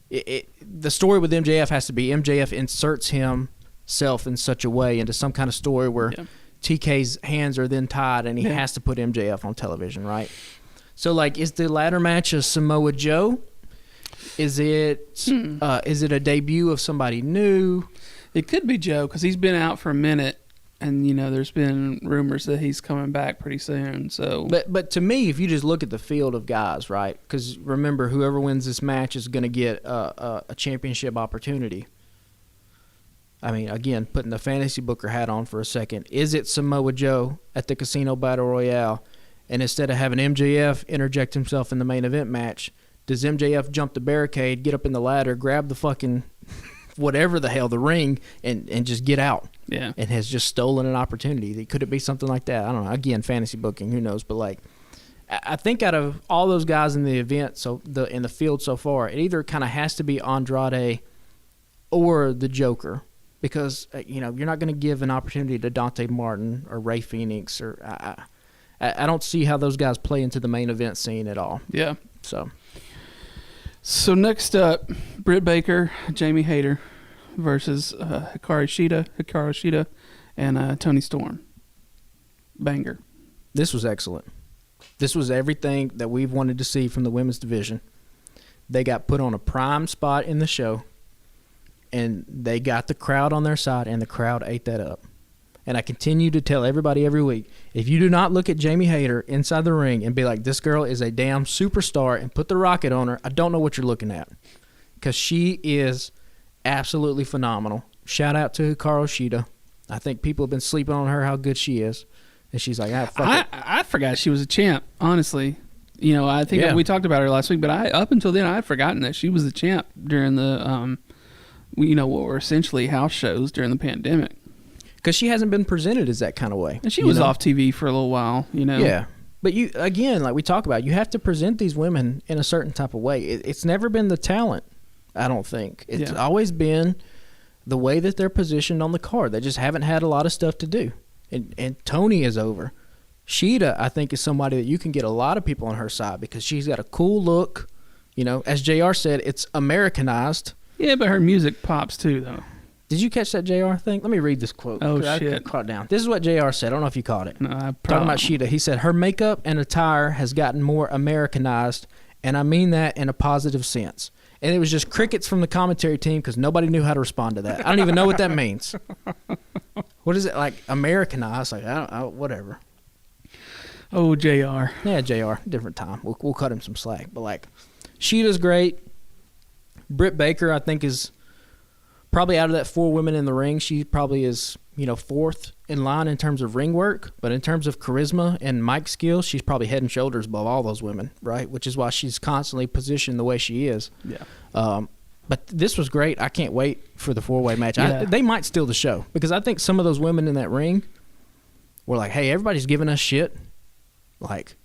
The story with MJF has to be MJF inserts himself in such a way into some kind of story where TK's hands are then tied and he has to put MJF on television, right? So, like, is the ladder match a Samoa Joe? Is it a debut of somebody new? It could be Joe, because he's been out for a minute. And, there's been rumors that he's coming back pretty soon. So, But to me, if you just look at the field of guys, right? Because remember, whoever wins this match is going to get a championship opportunity. I mean, again, putting the fantasy booker hat on for a second. Is it Samoa Joe at the Casino Battle Royale? And instead of having MJF interject himself in the main event match, does MJF jump the barricade, get up in the ladder, grab the fucking whatever the hell, the ring, and just get out? Yeah. And has just stolen an opportunity. Could it be something like that? I don't know. Again, fantasy booking, who knows? But, like, I think out of all those guys in the event, in the field so far, it either kind of has to be Andrade or the Joker, because you're not going to give an opportunity to Dante Martin or Ray Phoenix, or I don't see how those guys play into the main event scene at all. Yeah. So next up, Britt Baker, Jamie Hayter versus Hikaru Shida, and Toni Storm. Banger. This was excellent. This was everything that we've wanted to see from the women's division. They got put on a prime spot in the show, and they got the crowd on their side, and the crowd ate that up. And I continue to tell everybody every week, if you do not look at Jamie Hayter inside the ring and be like, this girl is a damn superstar, and put the rocket on her, I don't know what you're looking at. Because she is absolutely phenomenal. Shout out to Hikaru Shida. I think people have been sleeping on her, how good she is. And she's like, fuck it. I forgot she was a champ, honestly. I think we talked about her last week, but up until then, I had forgotten that she was the champ during the, what were essentially house shows during the pandemic. Because she hasn't been presented as that kind of way. And she was off TV for a little while, Yeah. But like we talk about, you have to present these women in a certain type of way. It's never been the talent, I don't think. It's always been the way that they're positioned on the card. They just haven't had a lot of stuff to do. And Toni is over. Shida, I think, is somebody that you can get a lot of people on her side because she's got a cool look. As JR said, it's Americanized. Yeah, but her music pops too, though. Did you catch that JR thing? Let me read this quote. Oh, shit. I caught it down. This is what JR said. I don't know if you caught it. No, Talking about Shida. He said, her makeup and attire has gotten more Americanized, and I mean that in a positive sense. And it was just crickets from the commentary team because nobody knew how to respond to that. I don't even know what that means. What is it, like Americanized? Like, whatever. Oh, JR. Yeah, JR. Different time. We'll cut him some slack. But, like, Shida's great. Britt Baker, I think, is probably out of that 4 women in the ring, she probably is, fourth in line in terms of ring work. But in terms of charisma and mic skills, she's probably head and shoulders above all those women, right? Which is why she's constantly positioned the way she is. Yeah. But this was great. I can't wait for the 4-way match. Yeah. They might steal the show because I think some of those women in that ring were like, hey, everybody's giving us shit. Like,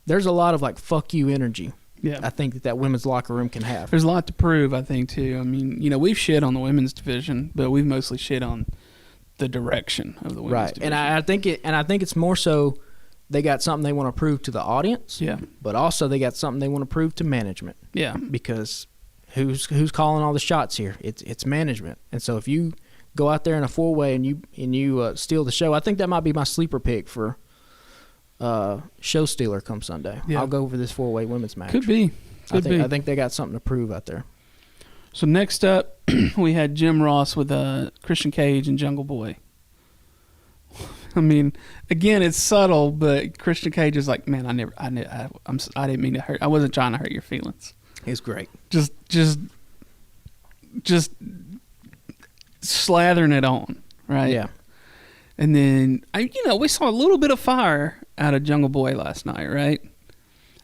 there's a lot of, like, fuck you energy. Yeah. I think that women's locker room can have. There's a lot to prove, I think, too. I mean, we've shit on the women's division, but we've mostly shit on the direction of the women's division. And I think it's more so they got something they want to prove to the audience. Yeah. But also they got something they want to prove to management. Yeah. Because who's calling all the shots here? It's management. And so if you go out there in a 4-way and you steal the show, I think that might be my sleeper pick for show stealer come Sunday. Yeah. I'll go for this 4-way women's match. Could be. I think they got something to prove out there. So next up, we had Jim Ross with Christian Cage and Jungle Boy. I mean, again, it's subtle, but Christian Cage is like, man, I didn't mean to hurt. I wasn't trying to hurt your feelings. He's great. Just slathering it on, right? Yeah. And then we saw a little bit of fire out of Jungle Boy last night, right?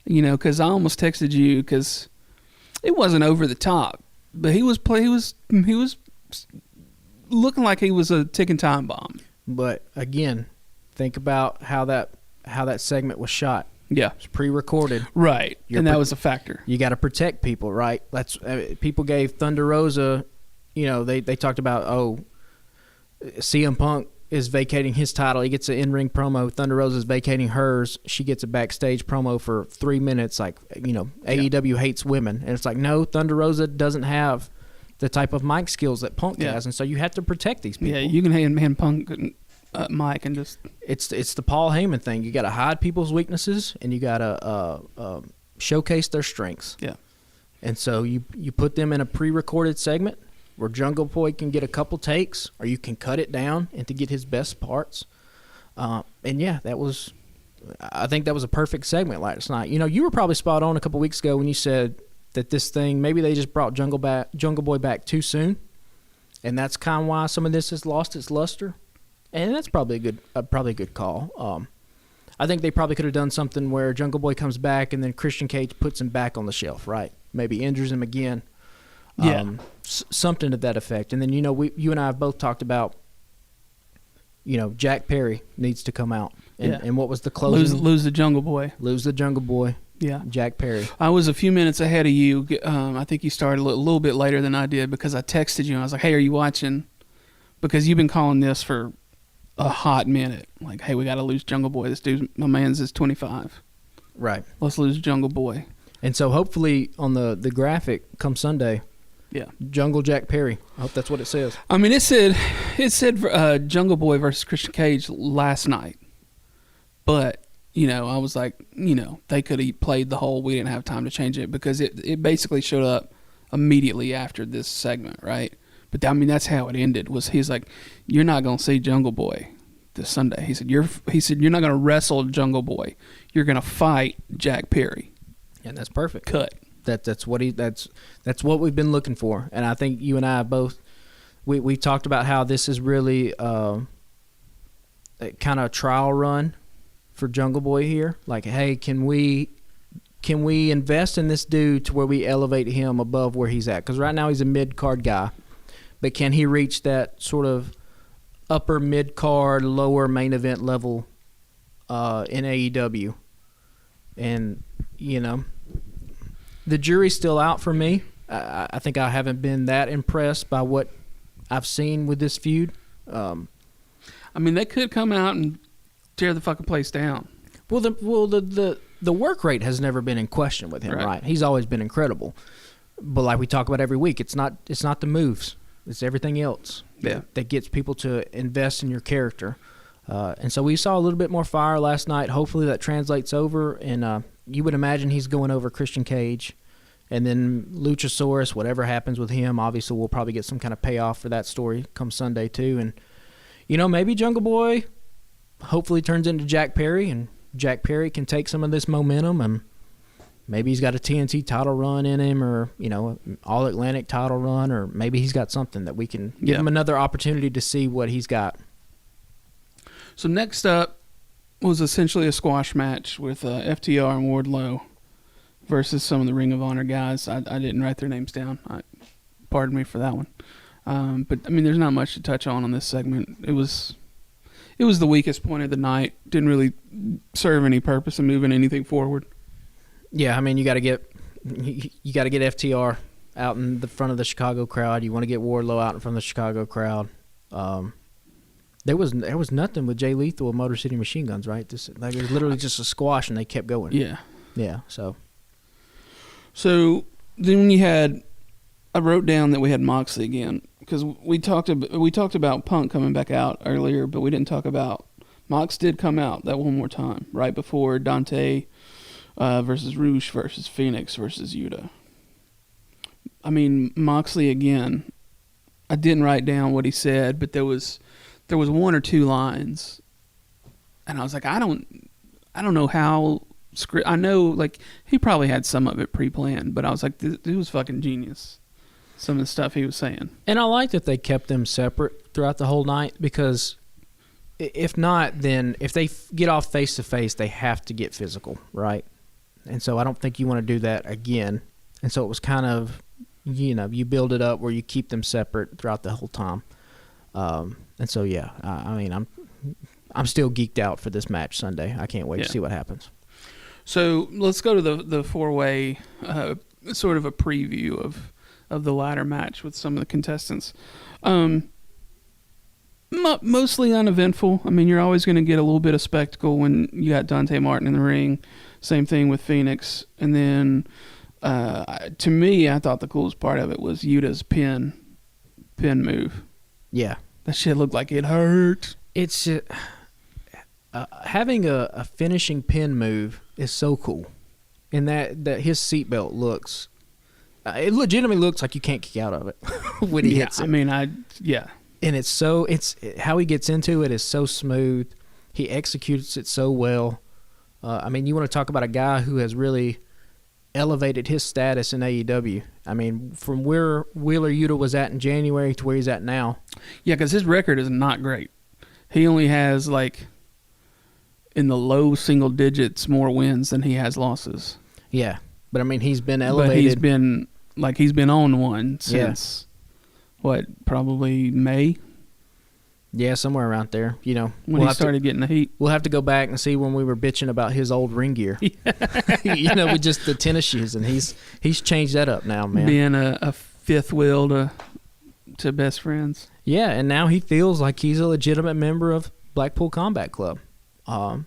Because I almost texted you because it wasn't over the top, but he was looking like he was a ticking time bomb. But again, think about how that segment was shot. Yeah, it's pre-recorded, right? And that was a factor. You got to protect people, right? That's people gave Thunder Rosa. They talked about CM Punk is vacating his title. He gets an in-ring promo. Thunder Rosa is vacating hers. She gets a backstage promo for 3 minutes. Like, AEW hates women. And it's like, no, Thunder Rosa doesn't have the type of mic skills that Punk has. And so you have to protect these people. Yeah, you can hand Punk Mike and just... It's the Paul Heyman thing. You got to hide people's weaknesses and you got to showcase their strengths. Yeah. And so you put them in a pre-recorded segment where Jungle Boy can get a couple takes, or you can cut it down and to get his best parts. I think that was a perfect segment last night. You were probably spot on a couple weeks ago when you said that this thing, maybe they just brought Jungle Boy back too soon, and that's kind of why some of this has lost its luster. And that's probably a good call. I think they probably could have done something where Jungle Boy comes back and then Christian Cage puts him back on the shelf, right? Maybe injures him again. Yeah. Something to that effect. And then, you and I have both talked about, Jack Perry needs to come out. And what was the closing? Lose the Jungle Boy. Lose the Jungle Boy. Yeah. Jack Perry. I was a few minutes ahead of you. I think you started a little bit later than I did because I texted you and I was like, hey, are you watching? Because you've been calling this for a hot minute. Like, hey, we got to lose Jungle Boy. My man's is 25. Right. Let's lose Jungle Boy. And so hopefully on the graphic come Sunday, yeah, Jungle Jack Perry. I hope that's what it says. I mean, it said Jungle Boy versus Christian Cage last night, but I was like, they could have played the whole. We didn't have time to change it because it basically showed up immediately after this segment, right? But I mean, that's how it ended. He's like, you're not gonna see Jungle Boy this Sunday. He said you're not gonna wrestle Jungle Boy. You're gonna fight Jack Perry. And that's perfect. Cut. That's what we've been looking for. And I think you and I both we talked about how this is really a kind of trial run for Jungle Boy here. Like, hey, can we invest in this dude to where we elevate him above where he's at? Because right now he's a mid-card guy. But can he reach that sort of upper mid-card, lower main event level in AEW? And, the jury's still out for me. I think I haven't been that impressed by what I've seen with this feud. I mean, they could come out and tear the fucking place down. Well, the work rate has never been in question with him, right? He's always been incredible. But like we talk about every week, it's not the moves. It's everything else that gets people to invest in your character. And so we saw a little bit more fire last night. Hopefully that translates over, and you would imagine he's going over Christian Cage. And then Luchasaurus, whatever happens with him, obviously we'll probably get some kind of payoff for that story come Sunday too. And, maybe Jungle Boy hopefully turns into Jack Perry, and Jack Perry can take some of this momentum, and maybe he's got a TNT title run in him, or, All-Atlantic title run, or maybe he's got something that we can give him another opportunity to see what he's got. So next up was essentially a squash match with FTR and Wardlow versus some of the Ring of Honor guys. I didn't write their names down. Pardon me for that one. But, I mean, there's not much to touch on this segment. It was the weakest point of the night. Didn't really serve any purpose in moving anything forward. Yeah, I mean, you got to get FTR out in the front of the Chicago crowd. You want to get Wardlow out in front of the Chicago crowd. There was nothing with Jay Lethal and Motor City Machine Guns, right? It was literally just a squash, and they kept going. Yeah. Yeah, So then I wrote down that we had Moxley again because we talked about Punk coming back out earlier, but we didn't talk about Mox did come out that one more time right before Dante versus Roosh versus Phoenix versus Yuta. I mean, Moxley again. I didn't write down what he said, but there was one or two lines, and I was like, I don't know how. I know, like, he probably had some of it pre-planned, but I was like, this was fucking genius. Some of the stuff he was saying. And I like that they kept them separate throughout the whole night, because if not, then if they get off face-to-face, they have to get physical, right? And so I don't think you want to do that again. And so it was kind of, you build it up where you keep them separate throughout the whole time. And so, yeah, I mean, I'm still geeked out for this match Sunday. I can't wait to see what happens. So let's go to the four-way, sort of a preview of the ladder match with some of the contestants. Mostly uneventful. I mean, you're always going to get a little bit of spectacle when you got Dante Martin in the ring. Same thing with Phoenix. And then, to me, I thought the coolest part of it was Yuta's pin move. Yeah. That shit looked like it hurt. It's having a finishing pin move is so cool, and that his seatbelt looks, it legitimately looks like you can't kick out of it when he hits it. I mean, and it's how he gets into it is so smooth. He executes it so well. I mean, you want to talk about a guy who has really elevated his status in AEW. I mean, from where Wheeler Yuta was at in January to where he's at now. Yeah, because his record is not great. He only has, like, in the low single digits more wins than he has losses. Yeah, but I mean, he's been elevated. But he's been on one since, probably May? Yeah, somewhere around there. When he started getting the heat. We'll have to go back and see when we were bitching about his old ring gear. With just the tennis shoes, and he's changed that up now, man. Being a fifth wheel to best friends. Yeah, and now he feels like he's a legitimate member of Blackpool Combat Club. And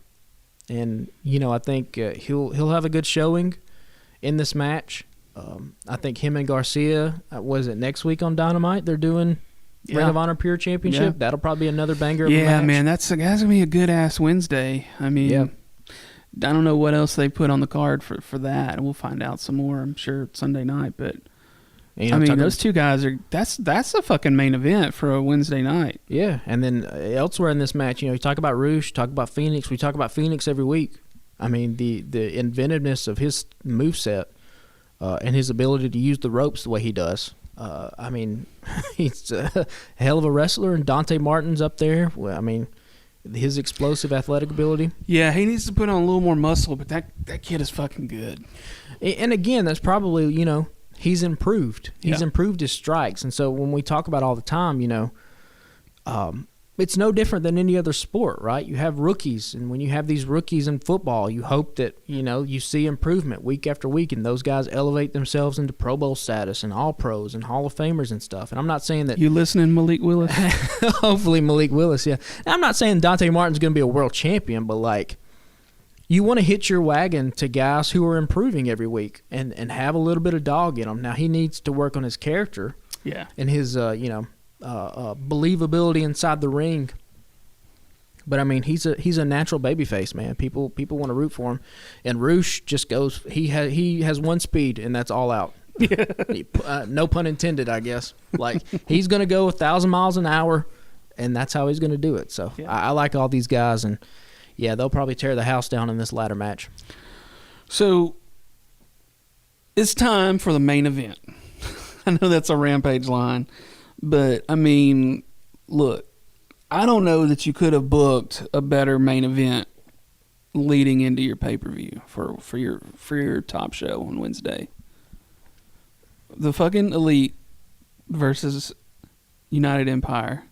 I think he'll have a good showing in this match. I think him and Garcia, was it next week on Dynamite? They're doing Ring of Honor Pure Championship. Yeah. That'll probably be another banger of a match. Yeah, man, that's gonna be a good ass Wednesday. I mean, I don't know what else they put on the card for that. We'll find out some more, I'm sure, Sunday night. But those two guys that's a fucking main event for a Wednesday night. Yeah, and then elsewhere in this match, you talk about Roosh, talk about Phoenix. We talk about Phoenix every week. I mean, the inventiveness of his moveset and his ability to use the ropes the way he does. I mean, he's a hell of a wrestler, and Dante Martin's up there. Well, I mean, his explosive athletic ability. Yeah, he needs to put on a little more muscle, but that kid is fucking good. And again, that's probably, he's improved. He's improved his strikes. And so when we talk about all the time, it's no different than any other sport, right? You have rookies, and when you have these rookies in football, you hope that, you see improvement week after week, and those guys elevate themselves into Pro Bowl status and All-Pros and Hall of Famers and stuff. And I'm not saying that... You listening, Malik Willis? Hopefully Malik Willis, yeah. And I'm not saying Dante Martin's going to be a world champion, but, you want to hitch your wagon to guys who are improving every week and have a little bit of dog in them. Now, he needs to work on his character and his, believability inside the ring. But I mean, he's a natural babyface, man. People want to root for him, and Roosh just goes. He has one speed, and that's all out. No pun intended, I guess. He's gonna go 1,000 miles an hour, and that's how he's gonna do it. So I like all these guys, and they'll probably tear the house down in this ladder match. So it's time for the main event. I know that's a Rampage line. But, I mean, look, I don't know that you could have booked a better main event leading into your pay-per-view for your top show on Wednesday. The fucking Elite versus United Empire.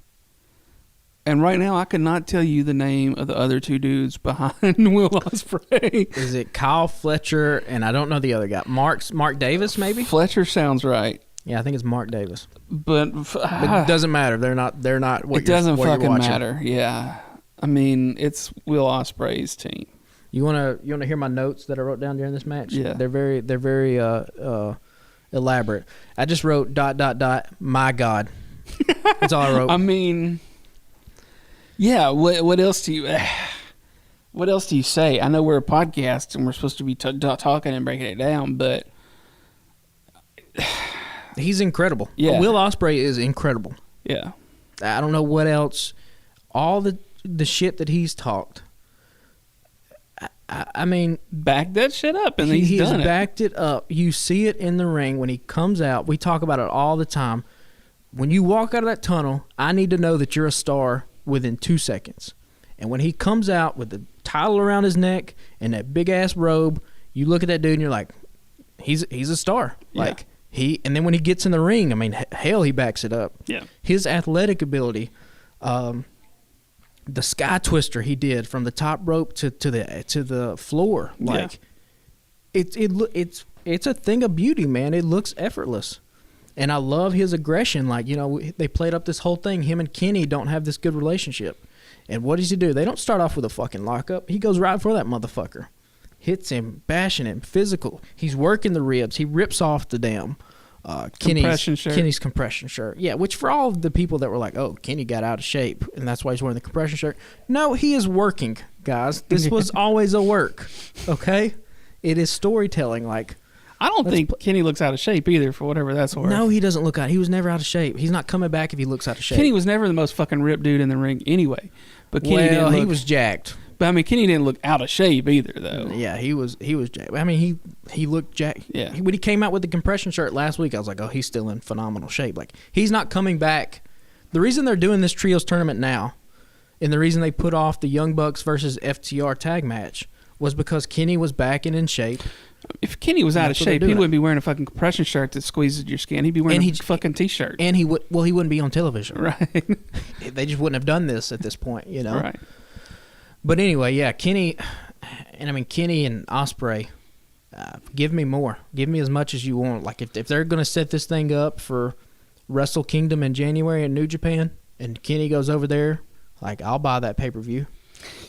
And right now, I could not tell you the name of the other two dudes behind Will Ospreay. Is it Kyle Fletcher, and I don't know the other guy. Mark Davis, maybe? Fletcher sounds right. Yeah, I think it's Mark Davis. But it doesn't matter. They're not what it doesn't fucking matter. Yeah. I mean, it's Will Ospreay's team. You wanna hear my notes that I wrote down during this match? Yeah. They're very elaborate. I just wrote ... my God. That's all I wrote. I mean, yeah, what else do you say? I know we're a podcast and we're supposed to be talking and breaking it down, but he's incredible. Yeah. Will Ospreay is incredible. Yeah. I don't know what else. All the shit that he's talked. I mean, back that shit up, and he's done it. He's backed it up. You see it in the ring when he comes out. We talk about it all the time. When you walk out of that tunnel, I need to know that you're a star within 2 seconds. And when he comes out with the title around his neck and that big ass robe, you look at that dude and you're like, he's a star. Yeah. And then when he gets in the ring, I mean, hell, he backs it up. Yeah. His athletic ability, the sky twister he did from the top rope to the floor, it's a thing of beauty, man. It looks effortless, and I love his aggression. They played up this whole thing. Him and Kenny don't have this good relationship, and what does he do? They don't start off with a fucking lockup. He goes right for that motherfucker. Hits him, bashing him, physical. He's working the ribs. He rips off the damn Kenny's compression shirt. Yeah, which for all of the people that were like, oh, Kenny got out of shape, and that's why he's wearing the compression shirt. No, he is working, guys. This was always a work, okay? It is storytelling. I don't think Kenny looks out of shape either, for whatever that's worth. No, he doesn't look out. He was never out of shape. He's not coming back if he looks out of shape. Kenny was never the most fucking ripped dude in the ring anyway. But Kenny he was jacked. But I mean, Kenny didn't look out of shape either, though. Yeah, he was jacked. I mean, he looked jacked. Yeah. When he came out with the compression shirt last week, I was like, oh, he's still in phenomenal shape. He's not coming back. The reason they're doing this trios tournament now, and the reason they put off the Young Bucks versus FTR tag match, was because Kenny was back and in shape. If Kenny was out of shape, he wouldn't be wearing a fucking compression shirt that squeezes your skin. He'd be wearing a fucking T-shirt. And he wouldn't be on television. Right. They just wouldn't have done this at this point, Right. But anyway, yeah, Kenny and Ospreay, give me more. Give me as much as you want. If they're going to set this thing up for Wrestle Kingdom in January in New Japan, and Kenny goes over there Like, I'll buy that pay-per-view.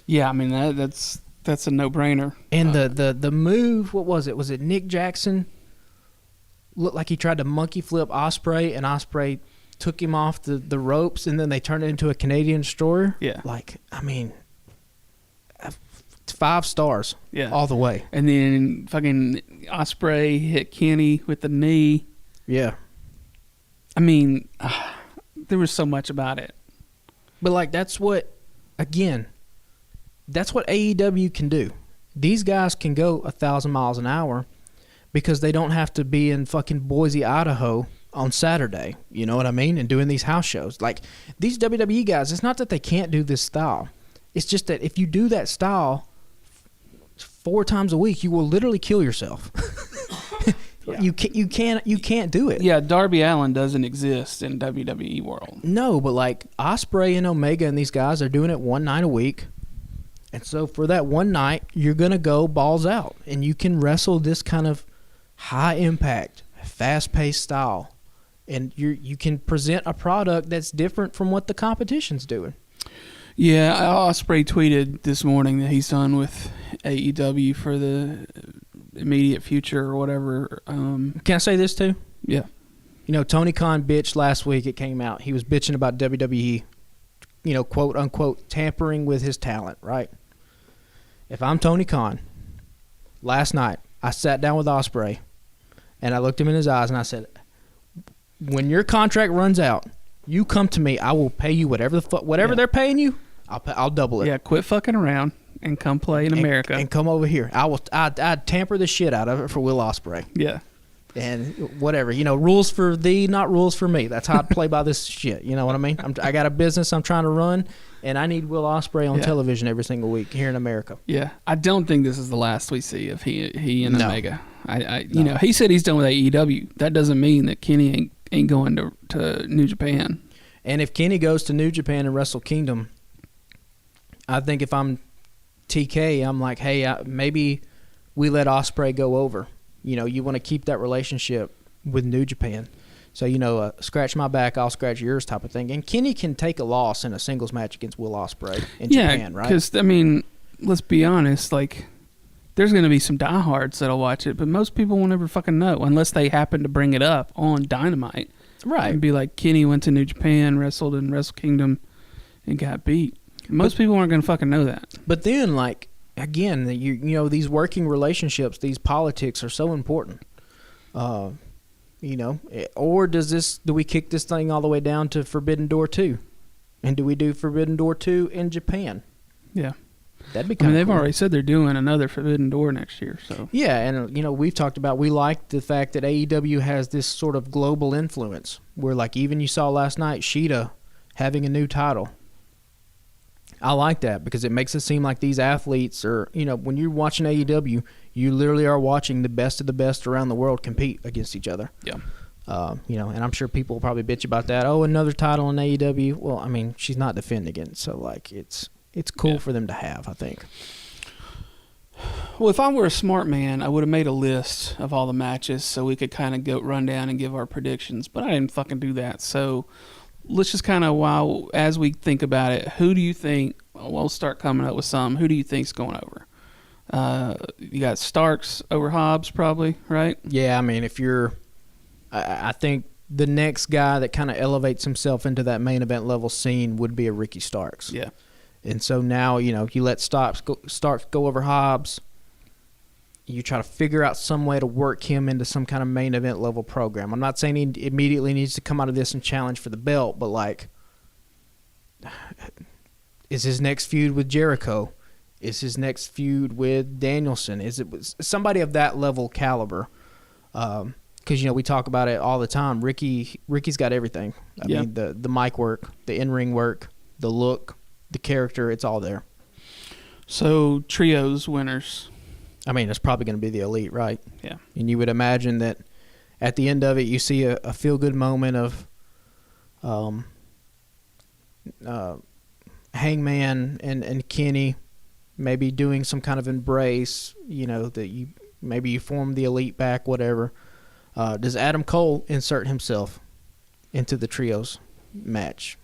Yeah, I mean that's a no-brainer. And the move, what was it? Was it Nick Jackson? Looked like he tried to monkey flip Ospreay, and Ospreay took him off the ropes, and then they turned it into a Canadian destroyer. Yeah. Like, I mean, 5 stars. Yeah. All the way. And then fucking Ospreay hit Kenny with the knee. Yeah. I mean, there was so much about it. But, like, that's what AEW can do. These guys can go 1,000 miles an hour because they don't have to be in fucking Boise, Idaho on Saturday. You know what I mean? And doing these house shows. Like, these WWE guys, it's not that they can't do this style. It's just that if you do that style 4 times a week, you will literally kill yourself. Yeah. You can't do it. Yeah, Darby Allin doesn't exist in WWE world. No, but like Ospreay and Omega and these guys are doing it one night a week. And so for that one night, you're going to go balls out. And you can wrestle this kind of high impact, fast paced style. And you can present a product that's different from what the competition's doing. Yeah, Ospreay tweeted this morning that he's done with AEW for the immediate future or whatever. Can I say this too? Yeah. You know, Tony Khan bitched last week. It came out. He was bitching about WWE, you know, quote unquote, tampering with his talent, right? If I'm Tony Khan, last night I sat down with Ospreay and I looked him in his eyes and I said, when your contract runs out, you come to me. I will pay you whatever they're paying you. I'll double it. Yeah, quit fucking around and come play in America. And come over here. I'd tamper the shit out of it for Will Ospreay. Yeah. And whatever, you know, rules for thee, not rules for me. That's how I play by this shit. You know what I mean? I got a business I'm trying to run, and I need Will Ospreay on television every single week here in America. Yeah, I don't think this is the last we see of he and Omega. You know, he said he's done with AEW. That doesn't mean that Kenny ain't going to New Japan. And if Kenny goes to New Japan and Wrestle Kingdom, I think if I'm TK, I'm like, hey, maybe we let Ospreay go over. You know, you want to keep that relationship with New Japan. So, you know, scratch my back, I'll scratch yours type of thing. And Kenny can take a loss in a singles match against Will Ospreay in Japan, right? Because, I mean, let's be honest, like, there's going to be some diehards that'll watch it, but most people won't ever fucking know unless they happen to bring it up on Dynamite. Right. And be like, Kenny went to New Japan, wrestled in Wrestle Kingdom, and got beat. Most people aren't going to fucking know that. But then, like, again, you know, these working relationships, these politics are so important. You know, or do we kick this thing all the way down to Forbidden Door 2? And do we do Forbidden Door 2 in Japan? Yeah. That'd be kind of they've cool. already said they're doing another Forbidden Door next year. So yeah, and, you know, we've talked about, we like the fact that AEW has this sort of global influence where, like, even you saw last night, Sheeta having a new title. I like that because it makes it seem like these athletes are, you know, when you're watching AEW, you literally are watching the best of the best around the world compete against each other. Yeah. You know, and I'm sure people will probably bitch about that. Oh, another title in AEW. Well, I mean, she's not defending it, so like it's cool for them to have, I think. Well, if I were a smart man, I would have made a list of all the matches so we could kind of go run down and give our predictions. But I didn't fucking do that. So let's just kind of, as we think about it, who do you think? We'll start coming up with some. Who do you think's going over? You got Starks over Hobbs, probably, right? Yeah, I mean, if you're, I think the next guy that kind of elevates himself into that main event level scene would be a Ricky Starks. Yeah. And so now, you know, you let Starks go over Hobbs. You try to figure out some way to work him into some kind of main event level program. I'm not saying he immediately needs to come out of this and challenge for the belt, but like, is his next feud with Jericho? Is his next feud with Danielson? Is it somebody of that level caliber? Because, you know, we talk about it all the time. Ricky's got everything. I mean, the mic work, the in-ring work, the look, the character, it's all there. So, trios winners. I mean, it's probably going to be the Elite, right? Yeah. And you would imagine that at the end of it, you see a feel-good moment of Hangman and Kenny maybe doing some kind of embrace, you know, that you form the Elite back, whatever. Does Adam Cole insert himself into the trios match?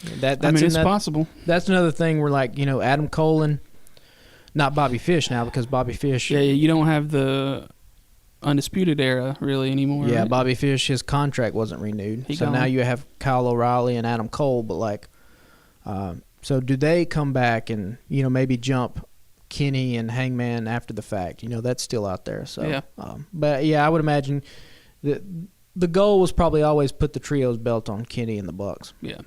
It's possible. That's another thing where, like, Adam Cole and not Bobby Fish now, because Bobby Fish. Yeah, you don't have the Undisputed Era really anymore. Yeah, right? Bobby Fish, his contract wasn't renewed. He So gone. now you have Kyle O'Reilly and Adam Cole, but like, so do they come back and, maybe jump Kenny and Hangman after the fact? That's still out there. So, yeah. But yeah, I would imagine that the goal was probably always put the trios belt on Kenny and the Bucks. Yeah.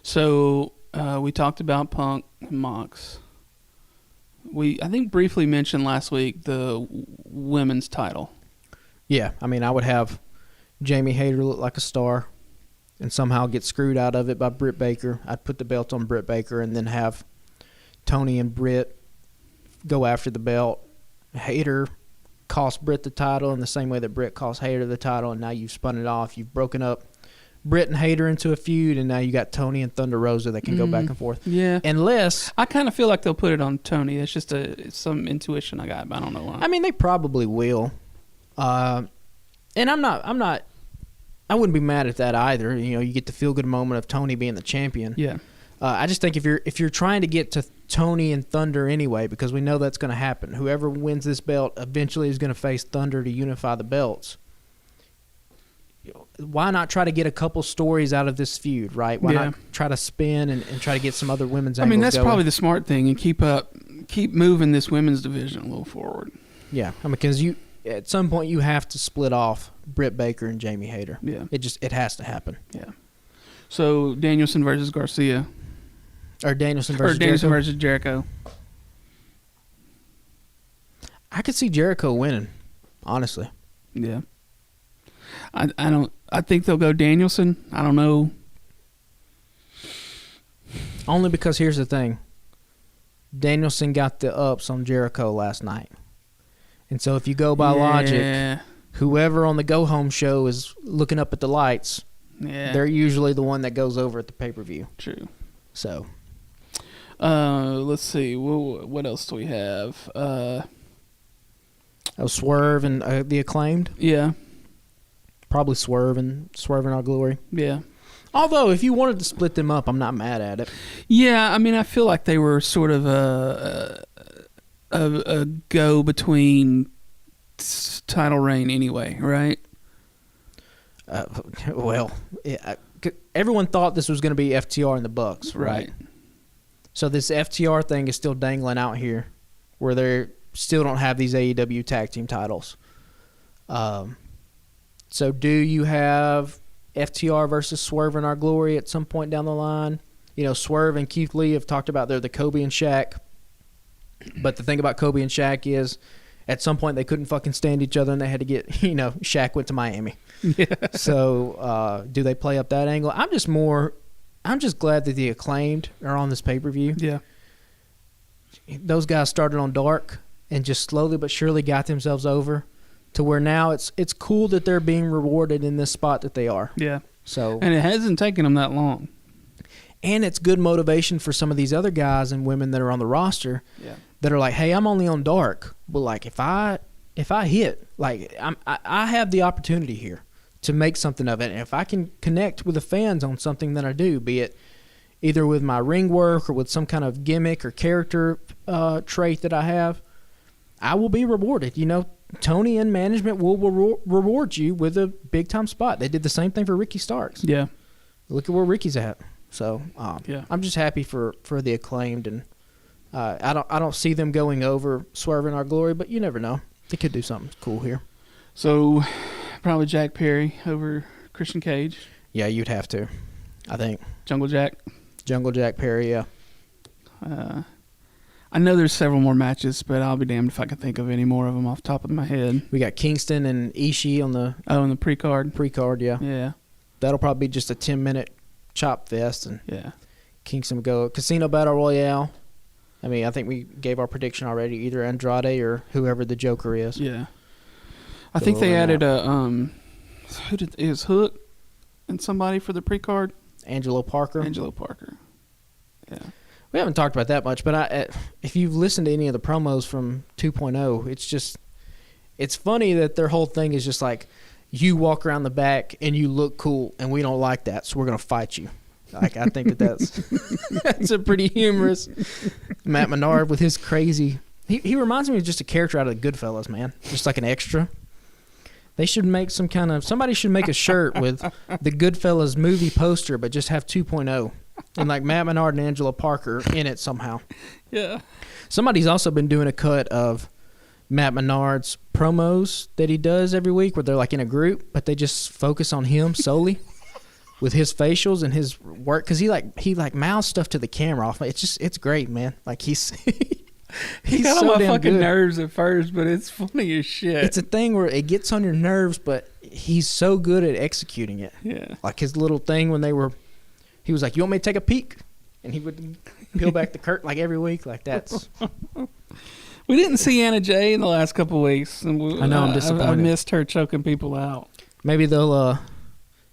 So we talked about Punk and Mox. I think briefly mentioned last week the women's title. Yeah, I would have Jamie Hayter look like a star and somehow get screwed out of it by Britt Baker. I'd put the belt on Britt Baker and then have Tony and Britt go after the belt. Hayter cost Britt the title in the same way that Britt cost Hayter the title, and now you've spun it off. You've broken up Britt and Hayter into a feud, and now you got Tony and Thunder Rosa that can go back and forth. Yeah. Unless I kind of feel like they'll put it on Tony. It's just some intuition I got, but I don't know why. they probably will. And I wouldn't be mad at that either. You get the feel good moment of Tony being the champion. Yeah. I just think if you're trying to get to Tony and Thunder anyway, because we know that's going to happen. Whoever wins this belt eventually is going to face Thunder to unify the belts. Why not try to get a couple stories out of this feud, right? Why not try to spin and try to get some other women's angles that's going? probably the smart thing, and keep moving this women's division a little forward. Yeah, because at some point you have to split off Britt Baker and Jamie Hayter. Yeah. It has to happen. Yeah. So Danielson versus Garcia. Or Danielson versus Jericho. I could see Jericho winning, honestly. Yeah. I think they'll go Danielson. I don't know. Only because here's the thing. Danielson got the ups on Jericho last night. And so if you go by logic, whoever on the go-home show is looking up at the lights, they're usually the one that goes over at the pay-per-view. True. So. Let's see. What else do we have? Swerve and the Acclaimed. Yeah. Probably Swerve and Our Glory. Yeah. Although, if you wanted to split them up, I'm not mad at it. Yeah, I feel like they were sort of a go between title reign anyway, right? Everyone thought this was going to be FTR and the Bucks, right? So this FTR thing is still dangling out here, where they still don't have these AEW tag team titles. So do you have FTR versus Swerve and Our Glory at some point down the line? Swerve and Keith Lee have talked about they're the Kobe and Shaq. But the thing about Kobe and Shaq is at some point they couldn't fucking stand each other and they had to get, Shaq went to Miami. Yeah. So do they play up that angle? I'm just glad that the Acclaimed are on this pay-per-view. Yeah. Those guys started on Dark and just slowly but surely got themselves over to where now it's cool that they're being rewarded in this spot that they are. Yeah. So and it hasn't taken them that long. And it's good motivation for some of these other guys and women that are on the roster that are like, hey, I'm only on Dark. But, like, if I hit, like, I have the opportunity here to make something of it. And if I can connect with the fans on something that I do, be it either with my ring work or with some kind of gimmick or character trait that I have, I will be rewarded. Tony and management will reward you with a big-time spot. They did the same thing for Ricky Starks. Yeah. Look at where Ricky's at. So I'm just happy for the Acclaimed, and I don't see them going over Swerve and Our Glory, but you never know. They could do something cool here. So probably Jack Perry over Christian Cage. Yeah, you'd have to, I think. Jungle Jack Perry, yeah. I know there's several more matches, but I'll be damned if I can think of any more of them off the top of my head. We got Kingston and Ishii on the in the pre-card. Pre-card, yeah. Yeah. That'll probably be just a 10-minute chop fest, and Kingston will go Casino Battle Royale. I think we gave our prediction already, either Andrade or whoever the Joker is. Yeah. I think they added is Hook and somebody for the pre-card? Angelo Parker. Yeah. We haven't talked about that much, but if you've listened to any of the promos from 2.0, it's funny that their whole thing is just like, you walk around the back and you look cool, and we don't like that, so we're going to fight you. Like, I think that's that's a pretty humorous Matt Menard with his crazy. He reminds me of just a character out of the Goodfellas, man. Just like an extra. They should make somebody should make a shirt with the Goodfellas movie poster, but just have 2.0 and like Matt Menard and Angela Parker in it somehow. Yeah. Somebody's also been doing a cut of Matt Menard's promos that he does every week where they're like in a group, but they just focus on him solely with his facials and his work. Cause he mouths stuff to the camera off. It's great, man. Like he's got so on my damn fucking good. nerves at first, but it's funny as shit. It's a thing where it gets on your nerves, but he's so good at executing it. Yeah. Like his little thing when he was like, "You want me to take a peek?" And he would peel back the curtain like every week. Like that's. We didn't see Anna Jay in the last couple of weeks. And I know, I'm disappointed. I missed her choking people out. Maybe they'll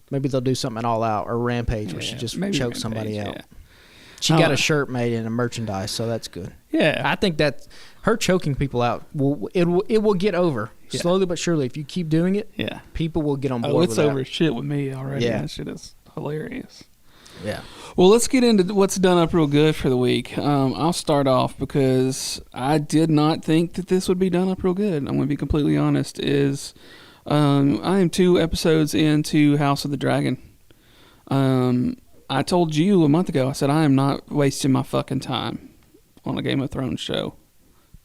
do something All Out or Rampage where she just chokes Rampage, somebody out. Yeah. She got a shirt made in a merchandise, so that's good. Yeah. I think that her choking people out it will get over slowly but surely. If you keep doing it, Yeah. people will get on board. Oh, it's with that. over shit with me already. Yeah. That shit is hilarious. Yeah. Well, let's get into what's done up real good for the week. I'll start off because I did not think that this would be done up real good. I'm going to be completely honest. I am 2 episodes into House of the Dragon. I told you a month ago, I said I am not wasting my fucking time on a Game of Thrones show.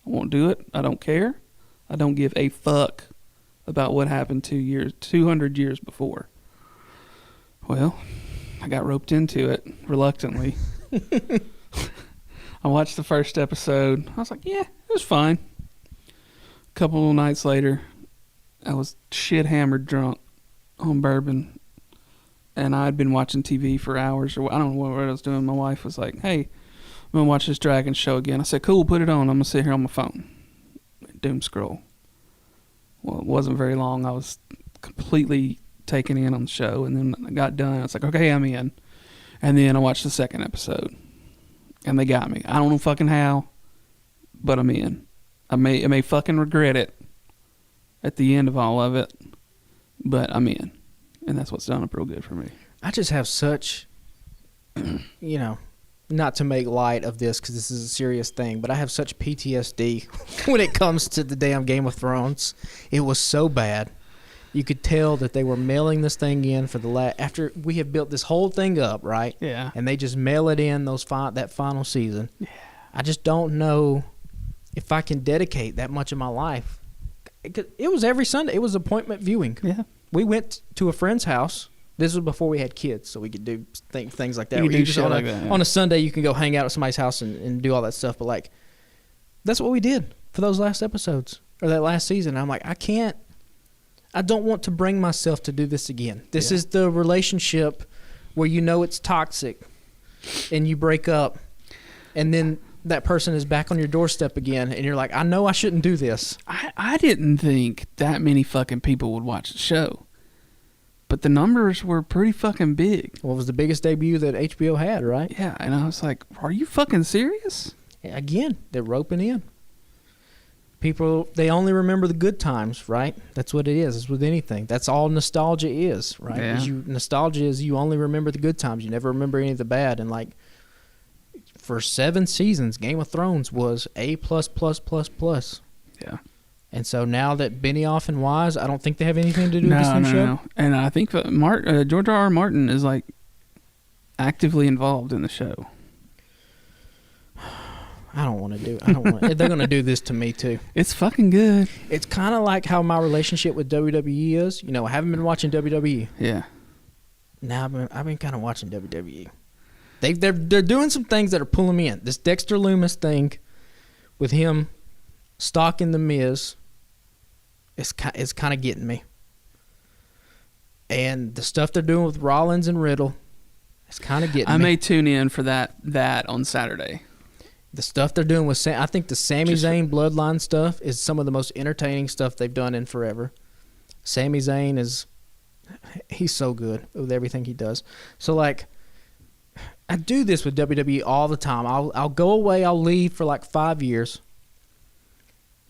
I won't do it. I don't care. I don't give a fuck about what happened 200 years before. Well, I got roped into it reluctantly. I watched the first episode. I was like, yeah, it was fine. A couple of nights later, I was shit hammered drunk on bourbon, and I'd been watching TV for hours, or I don't know what I was doing. My wife was like, hey, I'm going to watch this Dragon show again. I said, cool, put it on. I'm going to sit here on my phone. Doom scroll. Well, it wasn't very long. I was completely taken in on the show, and then I got done. I was like, okay, I'm in. And then I watched the second episode, and they got me. I don't know fucking how, but I'm in. I may fucking regret it at the end of all of it, but I'm in. And that's what's done up real good for me. I just have such, not to make light of this because this is a serious thing, but I have such PTSD when it comes to the damn Game of Thrones. It was so bad. You could tell that they were mailing this thing in for after we have built this whole thing up, right? Yeah. And they just mail it in that final season. Yeah. I just don't know if I can dedicate that much of my life. It was every Sunday. It was appointment viewing. Yeah. We went to a friend's house. This was before we had kids, so we could do things like that. You could do shit on like that, yeah. On a Sunday, you can go hang out at somebody's house and do all that stuff. But, like, that's what we did for those last episodes or that last season. I'm like, I don't want to bring myself to do this again. This is the relationship where you know it's toxic and you break up and then that person is back on your doorstep again and you're like, I know I shouldn't do this. I didn't think that many fucking people would watch the show. But the numbers were pretty fucking big. Well, it was the biggest debut that HBO had, right? Yeah, and I was like, are you fucking serious? Again, they're roping in. People, they only remember the good times, right? That's what it is. It's with anything. That's all nostalgia is, right? Yeah. Nostalgia is you only remember the good times. You never remember any of the bad. And, like, for 7 seasons, Game of Thrones was A+++++. Yeah. And so now that Benioff and Wise, I don't think they have anything to do with this new show. No. And I think George R.R. Martin is, like, actively involved in the show. I don't want to do it. They're going to do this to me, too. It's fucking good. It's kind of like how my relationship with WWE is. I haven't been watching WWE. Yeah. Now I've been kind of watching WWE. They're doing some things that are pulling me in. This Dexter Lumis thing with him stalking The Miz, it's kind of getting me. And the stuff they're doing with Rollins and Riddle, it's kind of getting me. I may tune in for that on Saturday. The stuff they're doing with I think the Sami Zayn Bloodline stuff is some of the most entertaining stuff they've done in forever. Sami Zayn he's so good with everything he does. So, like, I do this with WWE all the time. I'll go away, I'll leave for like 5 years,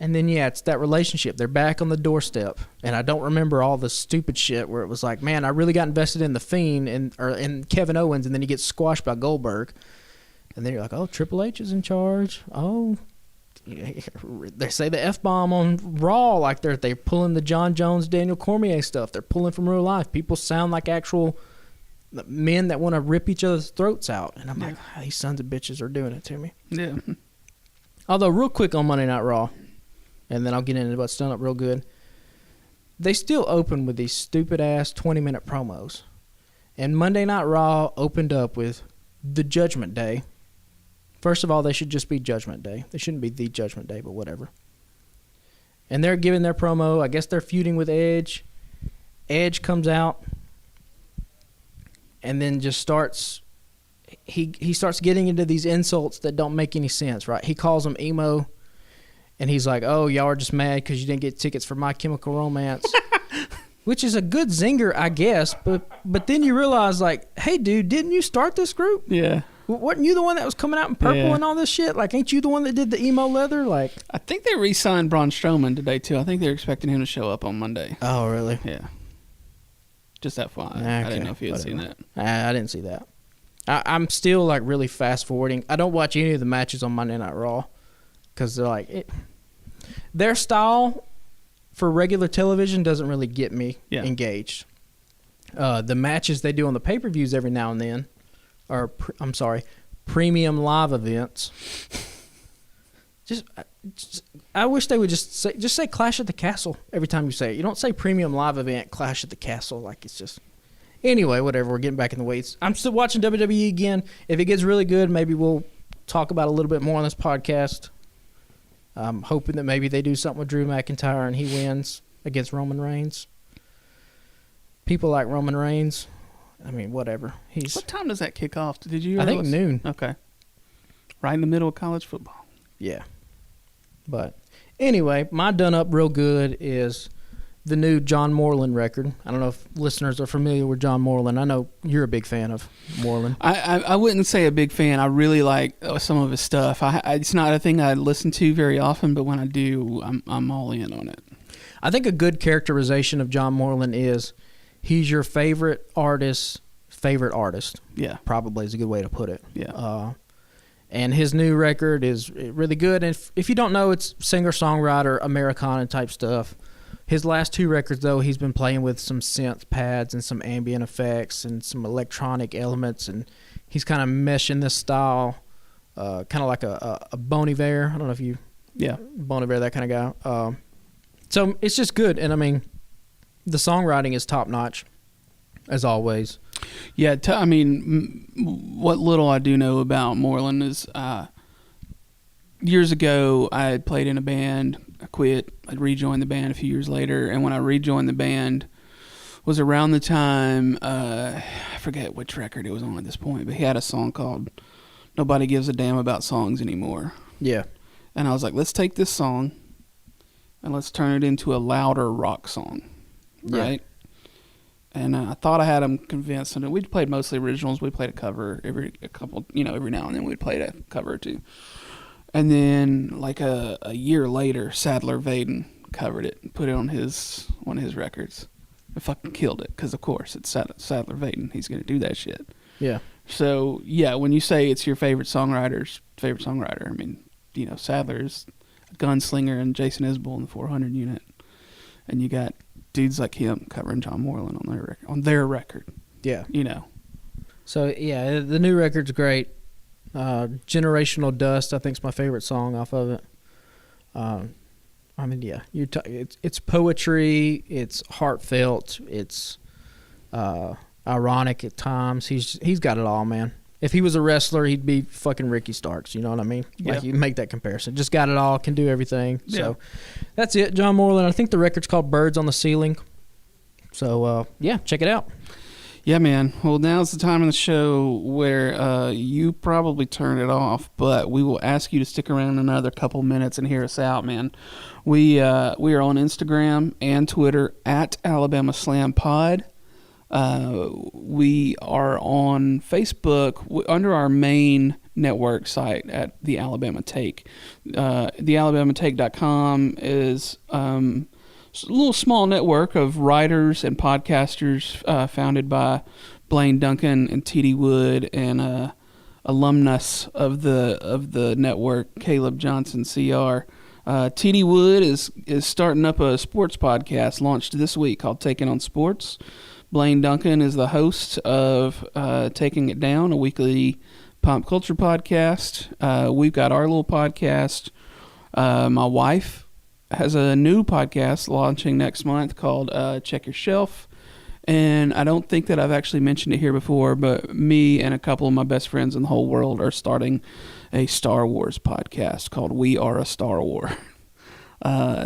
And then, yeah, it's that relationship. They're back on the doorstep. And I don't remember all the stupid shit where it was like, man, I really got invested in The Fiend or in Kevin Owens, and then he gets squashed by Goldberg. And then you're like, oh, Triple H is in charge. Oh, they say the F-bomb on Raw like they're pulling the John Jones, Daniel Cormier stuff. They're pulling from real life. People sound like actual men that want to rip each other's throats out. And I'm like, these sons of bitches are doing it to me. Yeah. Although, real quick on Monday Night Raw, and then I'll get into what's done up real good. They still open with these stupid-ass 20-minute promos. And Monday Night Raw opened up with the Judgment Day. First of all, they should just be Judgment Day. They shouldn't be the Judgment Day, but whatever. And they're giving their promo. I guess they're feuding with Edge. Edge comes out and then just starts... He starts getting into these insults that don't make any sense, right? He calls them emo. And he's like, oh, y'all are just mad because you didn't get tickets for My Chemical Romance. Which is a good zinger, I guess. But then you realize, like, hey, dude, didn't you start this group? Yeah. Wasn't you the one that was coming out in purple and all this shit? Like, ain't you the one that did the emo leather? Like, I think they re-signed Braun Strowman today, too. I think they're expecting him to show up on Monday. oh, really? Yeah. Just FYI. Okay, I didn't know if you had whatever. seen that. I didn't see that. I'm still, like, really fast-forwarding. I don't watch any of the matches on Monday Night Raw because they're like... Their style for regular television doesn't really get me engaged. The matches they do on the pay-per-views every now and then are, premium live events. I wish they would just say Clash at the Castle every time you say it. You don't say premium live event, Clash at the Castle. Like, it's just... Anyway, whatever. We're getting back in the weeds. I'm still watching WWE again. If it gets really good, maybe we'll talk about it a little bit more on this podcast. I'm hoping that maybe they do something with Drew McIntyre and he wins against Roman Reigns. People like Roman Reigns. I mean, whatever. What time does that kick off? Did you? I think noon. Okay. Right in the middle of college football. Yeah. But anyway, my done up real good is the new John Moreland record. I don't know if listeners are familiar with John Moreland. I know you're a big fan of Moreland. I wouldn't say a big fan. I really like some of his stuff. It's not a thing I listen to very often, but when I do, I'm all in on it. I think a good characterization of John Moreland is he's your favorite artist's favorite artist. Yeah. Probably is a good way to put it. Yeah. And his new record is really good. And if you don't know, it's singer-songwriter, Americana type stuff. His last two records, though, he's been playing with some synth pads and some ambient effects and some electronic elements, and he's kind of meshing this style, kind of like a Bon Iver. I don't know if you, Bon Iver, that kind of guy. So it's just good, and I mean, the songwriting is top notch, as always. Yeah, I mean, what little I do know about Moreland is, years ago I had played in a band. I quit. I rejoined the band a few years later, and when I rejoined the band was around the time, I forget which record it was on at this point, but he had a song called Nobody Gives a Damn About Songs Anymore. Yeah. And I was like, let's take this song and let's turn it into a louder rock song, right? Yeah. And I thought I had him convinced. And we played mostly originals. We played a cover every now and then we'd play a cover or two. And then, like a year later, Sadler Vaden covered it and put it on one of his records. And fucking killed it, because of course it's Sadler Vaden. He's gonna do that shit. Yeah. So yeah, when you say it's your favorite songwriter, I mean, Sadler's a gunslinger and Jason Isbell in the 400 unit, and you got dudes like him covering John Moreland on their record. Yeah. So yeah, the new record's great. Generational Dust, I think, is my favorite song off of it. I mean, yeah, it's poetry, it's heartfelt, it's ironic at times. He's got it all, man. If he was a wrestler, he'd be fucking Ricky Starks. You know what I mean? Yeah. Like, you make that comparison. Just got it all, can do everything. Yeah. So that's it, John Moreland. I think the record's called Birds on the Ceiling. So yeah, check it out. Yeah, man. Well, now's the time in the show where you probably turn it off, but we will ask you to stick around another couple minutes and hear us out, man. We are on Instagram and Twitter at Alabama Slam Pod. We are on Facebook under our main network site at the Alabama Take. TheAlabamaTake.com is a little small network of writers and podcasters founded by Blaine Duncan and T.D. Wood and alumnus of the network, Caleb Johnson, Cr. T.D. Wood is starting up a sports podcast launched this week called Taking on Sports. Blaine Duncan is the host of Taking It Down, a weekly pop culture podcast. We've got our little podcast. My wife has a new podcast launching next month called Check Your Shelf. And I don't think that I've actually mentioned it here before, but me and a couple of my best friends in the whole world are starting a Star Wars podcast called We Are a Star War.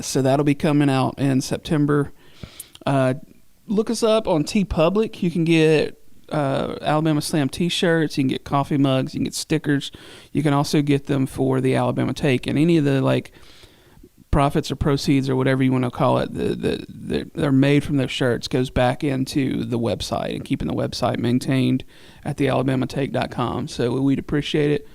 So that'll be coming out in September. Look us up on TeePublic. You can get Alabama Slam t-shirts. You can get coffee mugs. You can get stickers. You can also get them for the Alabama Take. And any of the profits or proceeds or whatever you want to call it, they're made from those shirts goes back into the website and keeping the website maintained at thealabamatake.com. So we'd appreciate it.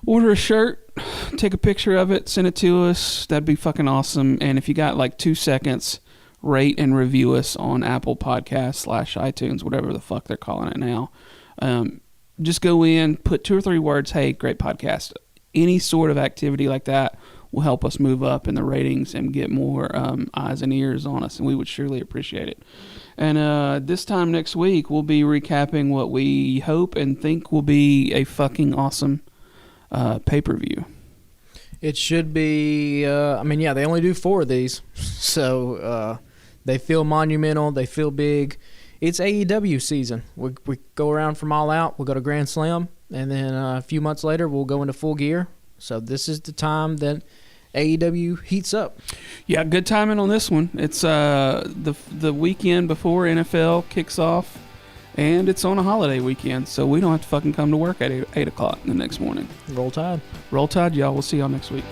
Order a shirt, take a picture of it, send it to us. That'd be fucking awesome. And if you got 2 seconds, rate and review us on Apple Podcasts /iTunes, whatever the fuck they're calling it now. Just go in, put 2 or 3 words, hey, great podcast. Any sort of activity like that will help us move up in the ratings and get more eyes and ears on us, and we would surely appreciate it. And this time next week, we'll be recapping what we hope and think will be a fucking awesome pay-per-view. It should be, they only do 4 of these, so they feel monumental, they feel big. It's AEW season. We go around from All Out, we'll go to Grand Slam, and then a few months later, we'll go into Full Gear. So this is the time that AEW heats up. Yeah, good timing on this one. It's the weekend before NFL kicks off, and it's on a holiday weekend, so we don't have to fucking come to work at 8 o'clock the next morning. Roll Tide. Roll Tide, y'all. We'll see y'all next week.